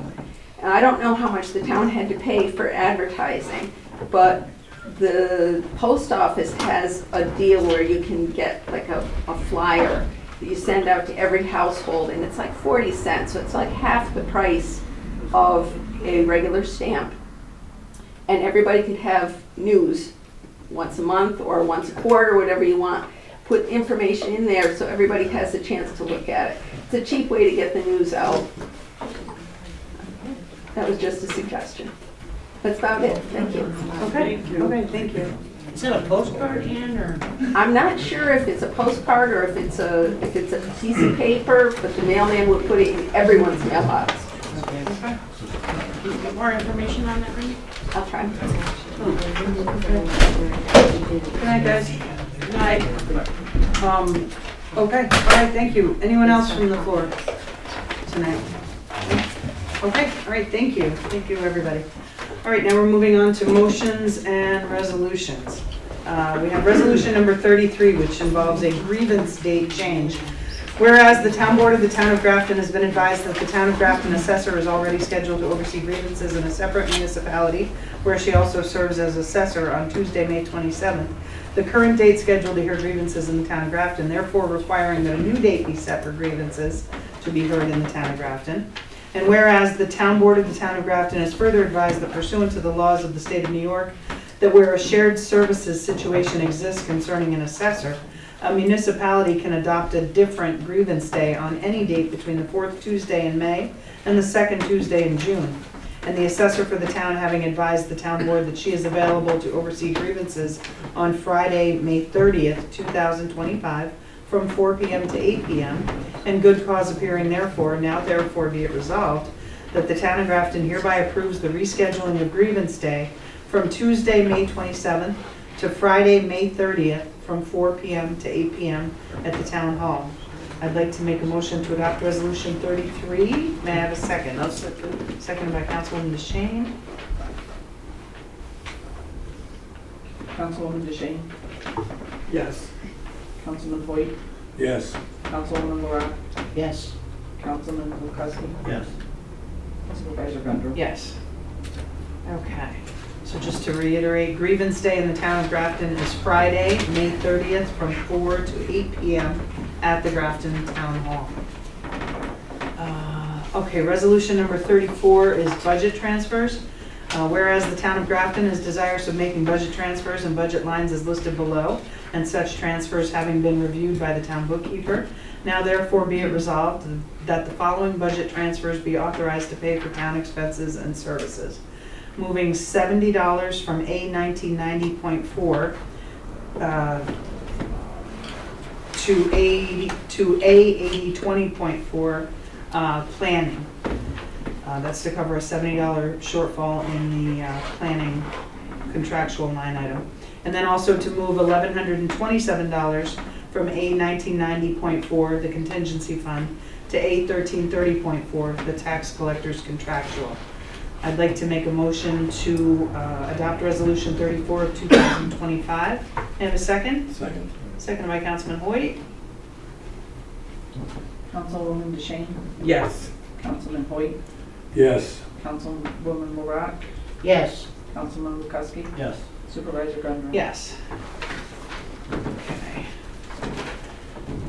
And I don't know how much the town had to pay for advertising, but the post office has a deal where you can get like a flyer that you send out to every household, and it's like 40 cents, so it's like half the price of a regular stamp. And everybody could have news once a month or once a quarter, whatever you want. Put information in there so everybody has a chance to look at it. It's a cheap way to get the news out. That was just a suggestion. That's about it. Thank you. Okay, okay, thank you. Is it a postcard, Ann, or? I'm not sure if it's a postcard or if it's a piece of paper, but the mailman would put it in everyone's mailbox. Okay. Can you get more information on that, Randy? I'll try. Good night, guys. Good night. Okay, all right, thank you. Anyone else from the floor tonight? Okay, all right, thank you. Thank you, everybody. All right, now we're moving on to motions and resolutions. We have resolution number 33, which involves a grievance date change. Whereas the town board of the town of Grafton has been advised that the town of Grafton assessor is already scheduled to oversee grievances in a separate municipality, where she also serves as assessor on Tuesday, May 27th. The current date scheduled to hear grievances in the town of Grafton, therefore requiring that a new date be set for grievances to be heard in the town of Grafton. And whereas the town board of the town of Grafton is further advised that pursuant to the laws of the state of New York, that where a shared services situation exists concerning an assessor, a municipality can adopt a different grievance day on any date between the 4th Tuesday in May and the 2nd Tuesday in June. And the assessor for the town having advised the town board that she is available to oversee grievances on Friday, May 30th, 2025, from 4 p.m. to 8 p.m., and good cause appearing therefore, now therefore be it resolved, that the town of Grafton hereby approves the rescheduling of grievance day from Tuesday, May 27th to Friday, May 30th, from 4 p.m. to 8 p.m. at the town hall. I'd like to make a motion to adopt resolution 33. May I have a second? I'll second. Seconded by Councilwoman DeShane. Councilwoman DeShane? Yes. Councilman Hoyt? Yes. Councilwoman Laura? Yes. Councilman Lukowski? Yes. Supervisor Gundry? Yes. Okay. So just to reiterate, grievance day in the town of Grafton is Friday, May 30th, from 4 to 8 p.m. at the Grafton Town Hall. Okay, resolution number 34 is budget transfers. Whereas the town of Grafton is desirous of making budget transfers and budget lines as listed below, and such transfers having been reviewed by the town bookkeeper, now therefore be it resolved that the following budget transfers be authorized to pay for town expenses and services. Moving $70 from A 1990.4 to A 8020.4 planning. That's to cover a $70 shortfall in the planning contractual line item. And then also to move $1,127 from A 1990.4, the contingency fund, to A 1330.4, the tax collector's contractual. I'd like to make a motion to adopt resolution 34 of 2025. And a second? Second. Seconded by Councilman Hoyt. Councilwoman DeShane? Yes. Councilman Hoyt? Yes. Councilwoman Marat, Yes. Councilman Lukowski, Yes. Supervisor Gundry. Yes. Okay.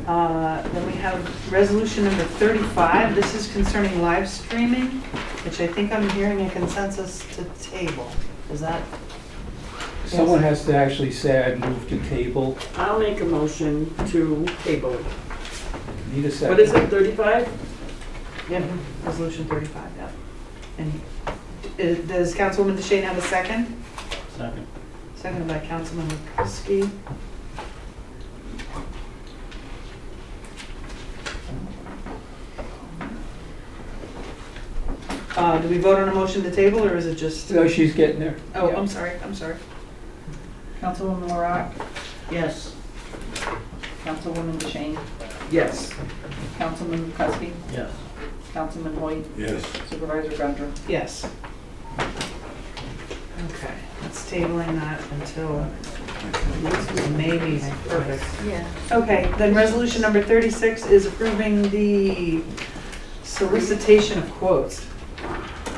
Then we have resolution number 35. This is concerning live streaming, which I think I'm hearing a consensus to table. Is that? Someone has to actually say I move to table. I'll make a motion to table. Need a second? What is it, 35? Yeah, resolution 35, yeah. And does Councilwoman DeShane have a second? Second. Seconded by Councilman Lukowski. Do we vote on a motion to table, or is it just? No, she's getting there. Oh, Yeah. I'm sorry. Councilwoman Marat, Yes. Councilwoman DeShane, Yes. Councilman Lukowski, Yes. Councilman Hoyt, Yes. Supervisor Gundry. Yes. Okay, that's tabling that until May meeting. Perfect. Yeah. Okay, then resolution number 36 is approving the solicitation of quotes.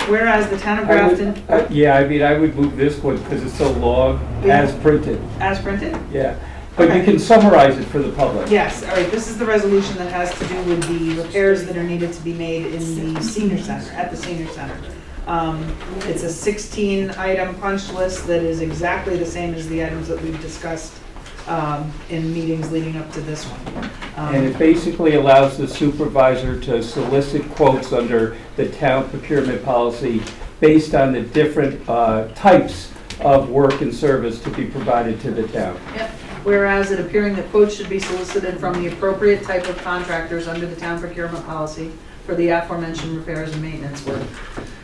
Whereas the town of Grafton, Yeah, I mean, I would move this one because it's so long, as printed, as printed? yeah. But you Okay. can summarize it for the public. Yes, all right, this is the resolution that has to do with the repairs that are needed to be made in the senior center, at the senior center. It's a 16-item punch list that is exactly the same as the items that we've discussed in meetings leading up to this one. And it basically allows the supervisor to solicit quotes under the town procurement policy based on the different types of work and service to be provided to the town. Yep. Whereas it appearing that quotes should be solicited from the appropriate type of contractors under the town procurement policy for the aforementioned repairs and maintenance work.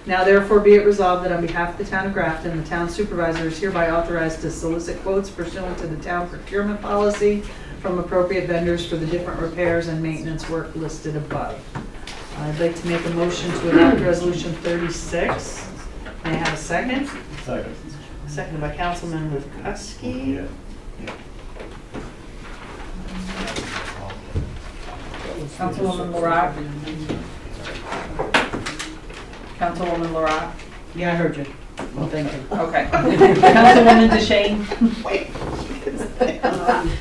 Now therefore be it resolved that on behalf of the town of Grafton, the town supervisor is hereby authorized to solicit quotes pursuant to the town procurement policy from appropriate vendors for the different repairs and maintenance work listed above. I'd like to make a motion to adopt resolution 36. May I have a second? Second. Seconded by Councilman Lukowski. Councilwoman Marat, Councilwoman Marat, Yeah, I heard you. Well, thank you. okay. Councilwoman DeShane.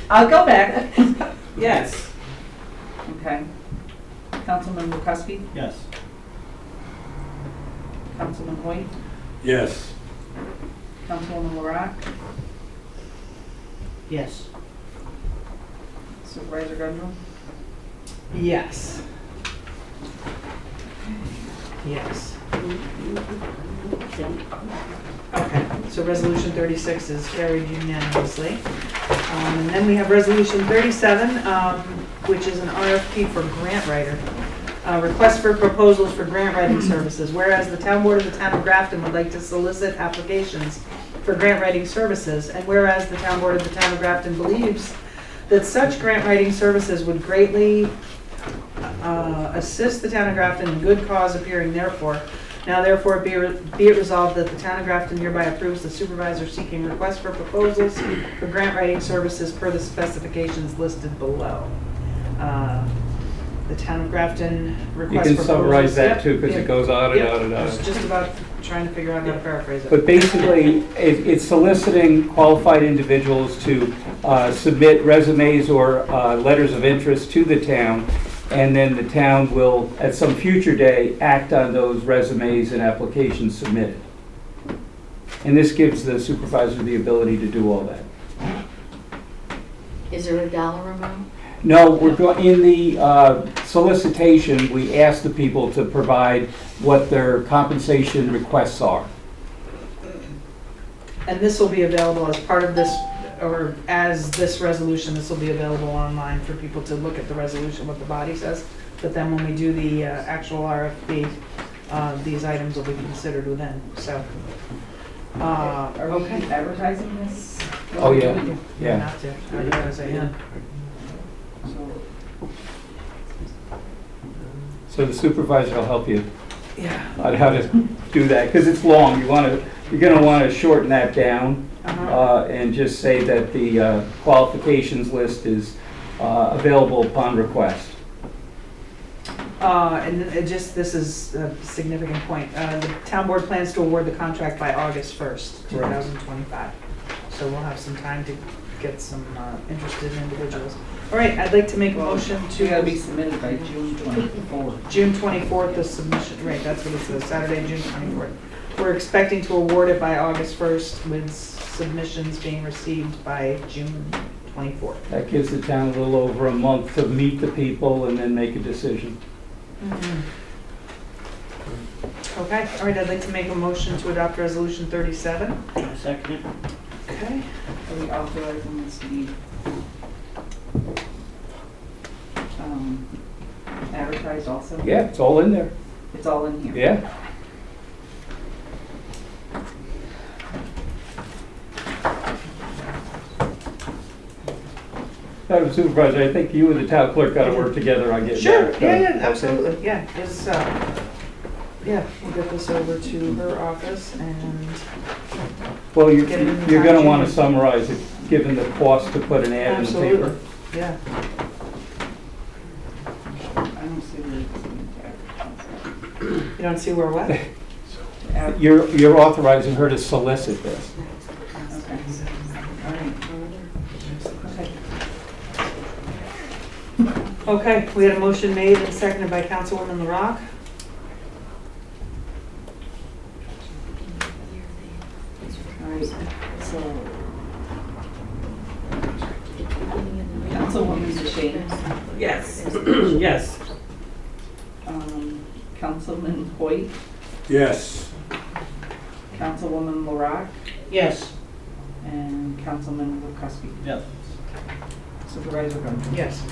I'll go back. Yes. Okay. Councilman Lukowski, Yes. Councilman Hoyt, Yes. Councilwoman Marat, Yes. Supervisor Gundry. Yes. Yes. Okay, so resolution 36 is carried unanimously. And then we have resolution 37, which is an RFP for grant writer. Request for proposals for grant writing services. Whereas the town board of the town of Grafton would like to solicit applications for grant writing services, and whereas the town board of the town of Grafton believes that such grant writing services would greatly assist the town of Grafton in good cause appearing therefore. Now therefore be it resolved that the town of Grafton hereby approves the supervisor seeking requests for proposals for grant writing services per the specifications listed below. The town of Grafton You requests can proposals. summarize that Yep, too, because yep, it goes on and yep. on and I was on. just about trying to figure out how to paraphrase it. But basically, it's soliciting qualified individuals to submit resumes or letters of interest to the town, and then the town will, at some future day, act on those resumes and applications submitted. And this gives the supervisor the ability to do all that. Is there a dollar amount? No, in the solicitation, we ask the people to provide what their compensation requests are. And this will be available as part of this, or as this resolution, this will be available online for people to look at the resolution, what the body says. But then when we do the actual RFP, these items will be considered within, so. Are we Okay. advertising this? Oh, yeah, You yeah. have to, otherwise I am. So the supervisor will help you Yeah. on how to do that, because it's long. You're gonna want to shorten that down and just say that the qualifications list is available upon request. And this is a significant point. The town board plans to award the contract by August 1st, 2025. So we'll have some time to get some interested individuals. All right, I'd like to make a motion It gotta be to submitted by June 24th. June 24th, the submission, right, that's what it says, Saturday, June 24th. We're expecting to award it by August 1st with submissions being received by June 24th. That gives the town a little over a month to meet the people and then make a decision. Okay, all right, I'd like to make a motion to adopt resolution 37. Second it. Okay. Are we authorizing this to be advertised also? Yeah, it's all in there. It's all in here? Yeah. Madam Supervisor, I think you and the town clerk got to work together on getting Sure, that. yeah, absolutely, yeah. It's, yeah, we'll get this over to her office and Well, you're get it in the going to town want to chamber. summarize it, given the cost to put an ad in the paper. Absolutely, yeah. I don't see where it's You don't see where what? You're authorizing her to solicit this. Okay. All right. Okay, we had a motion made and seconded by Councilwoman LaRock. All right, so. Councilwoman DeShane. Yes, yes. Councilman Hoyt, Yes. Councilwoman LaRock, Yes. and Councilman Lukowski. Yes. Supervisor Gunter. Yes.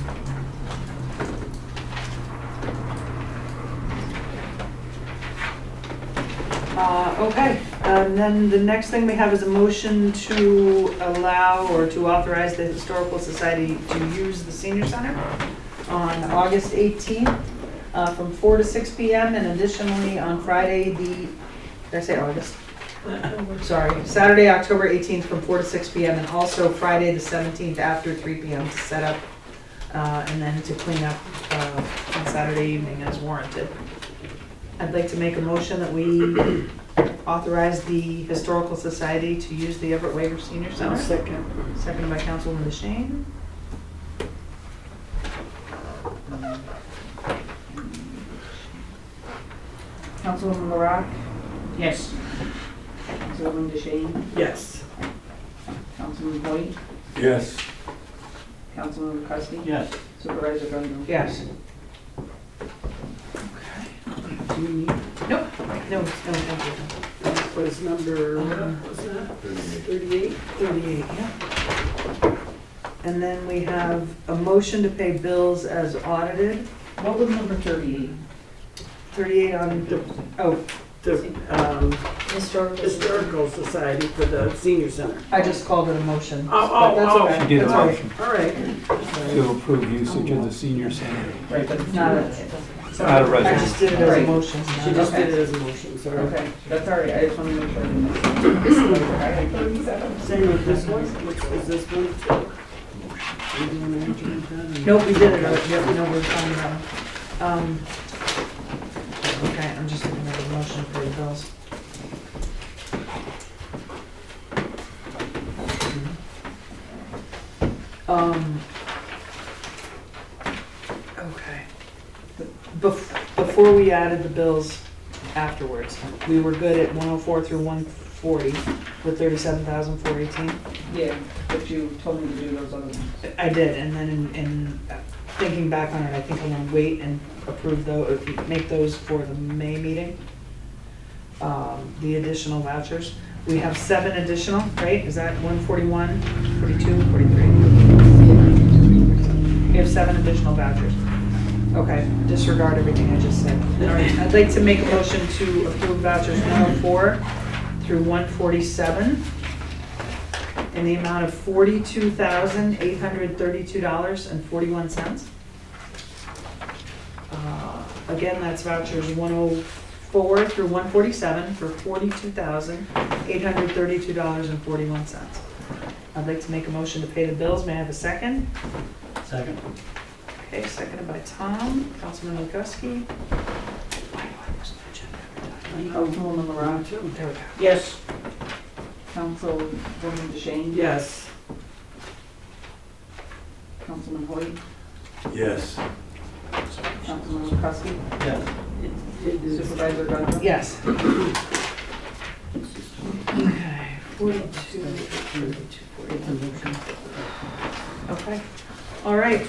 Okay, and then the next thing we have is a motion to allow or to authorize the Historical Society to use the Senior Center on August 18th from 4 to 6 p.m. and additionally on Friday did I say August? Sorry, Saturday, October 18th from 4 to 6 p.m. and also Friday the 17th after 3 p.m. to set up and then to clean up on Saturday evening as warranted. I'd like to make a motion that we authorize the Historical Society to use the Everett Waver Senior Center. Second. Seconded by Councilwoman DeShane. Councilwoman LaRock, Yes. Councilwoman DeShane, Yes. Councilman Hoyt, Yes. Councilman Lukowski. Yes. Supervisor Gunter. Yes. Do you need, Nope. No, thank you. that was number, what was that? 38? 38, yeah. And then we have a motion to pay bills as audited. What was number 38? 38 on, oh, The Historical. Society for the Senior Center. I just called it a motion. Oh, but that's oh, okay. She did a That's all right. motion All right. to approve usage of the senior center. Right, but it's Not not. a- It's not a I resolution. just did it as a motion. She just did it as a motion, sorry. Okay, that's all right, I just want to make sure I didn't miss it. I had 37. Same with this one, which is this one too. We doing anything with that, or- Nope, we did it, yeah, we know we're talking about it. Okay, I'm just looking at the motion for the bills. Okay. Before we added the bills afterwards, we were good at 104 through 140 with 37,418. Yeah, but you told me to do those other ones. I did, and then in thinking back on it, I think I'm gonna wait and approve those, make those for the May meeting. The additional vouchers. We have 7 additional, right? Is that 141, 42, 43? We have 7 additional vouchers. Okay, disregard everything I just said. All right, I'd like to make a motion to approve vouchers 104 through 147 in the amount of $42,832.41. Again, that's vouchers 104 through 147 for $42,832.41. I'd like to make a motion to pay the bills. May I have a second? Second. Okay, seconded by Tom, Councilman Lugoski. Councilwoman Laurent. Yes. Councilwoman DeShane. Yes. Councilman Hoyt. Yes. Councilman Lugoski. Yes. Supervisor Gunter. Yes. Okay, 42. Okay, all right,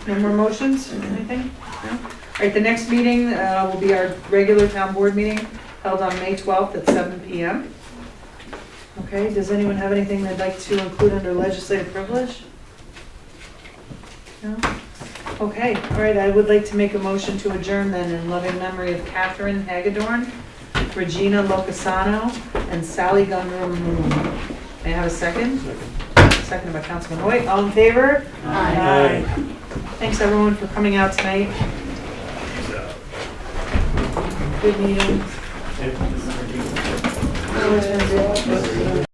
no more motions, anything? No? All right, the next meeting will be our regular town board meeting held on May 12th at 7 PM. Okay, does anyone have anything they'd like to include under legislative privilege? No? Okay, all right, I would like to make a motion to adjourn then in loving memory of Catherine Hagedorn, Regina Locasano, and Sally Gundrum. May I have a second? Seconded by Councilman Hoyt. All in favor? Aye. Thanks everyone for coming out tonight. Good meeting.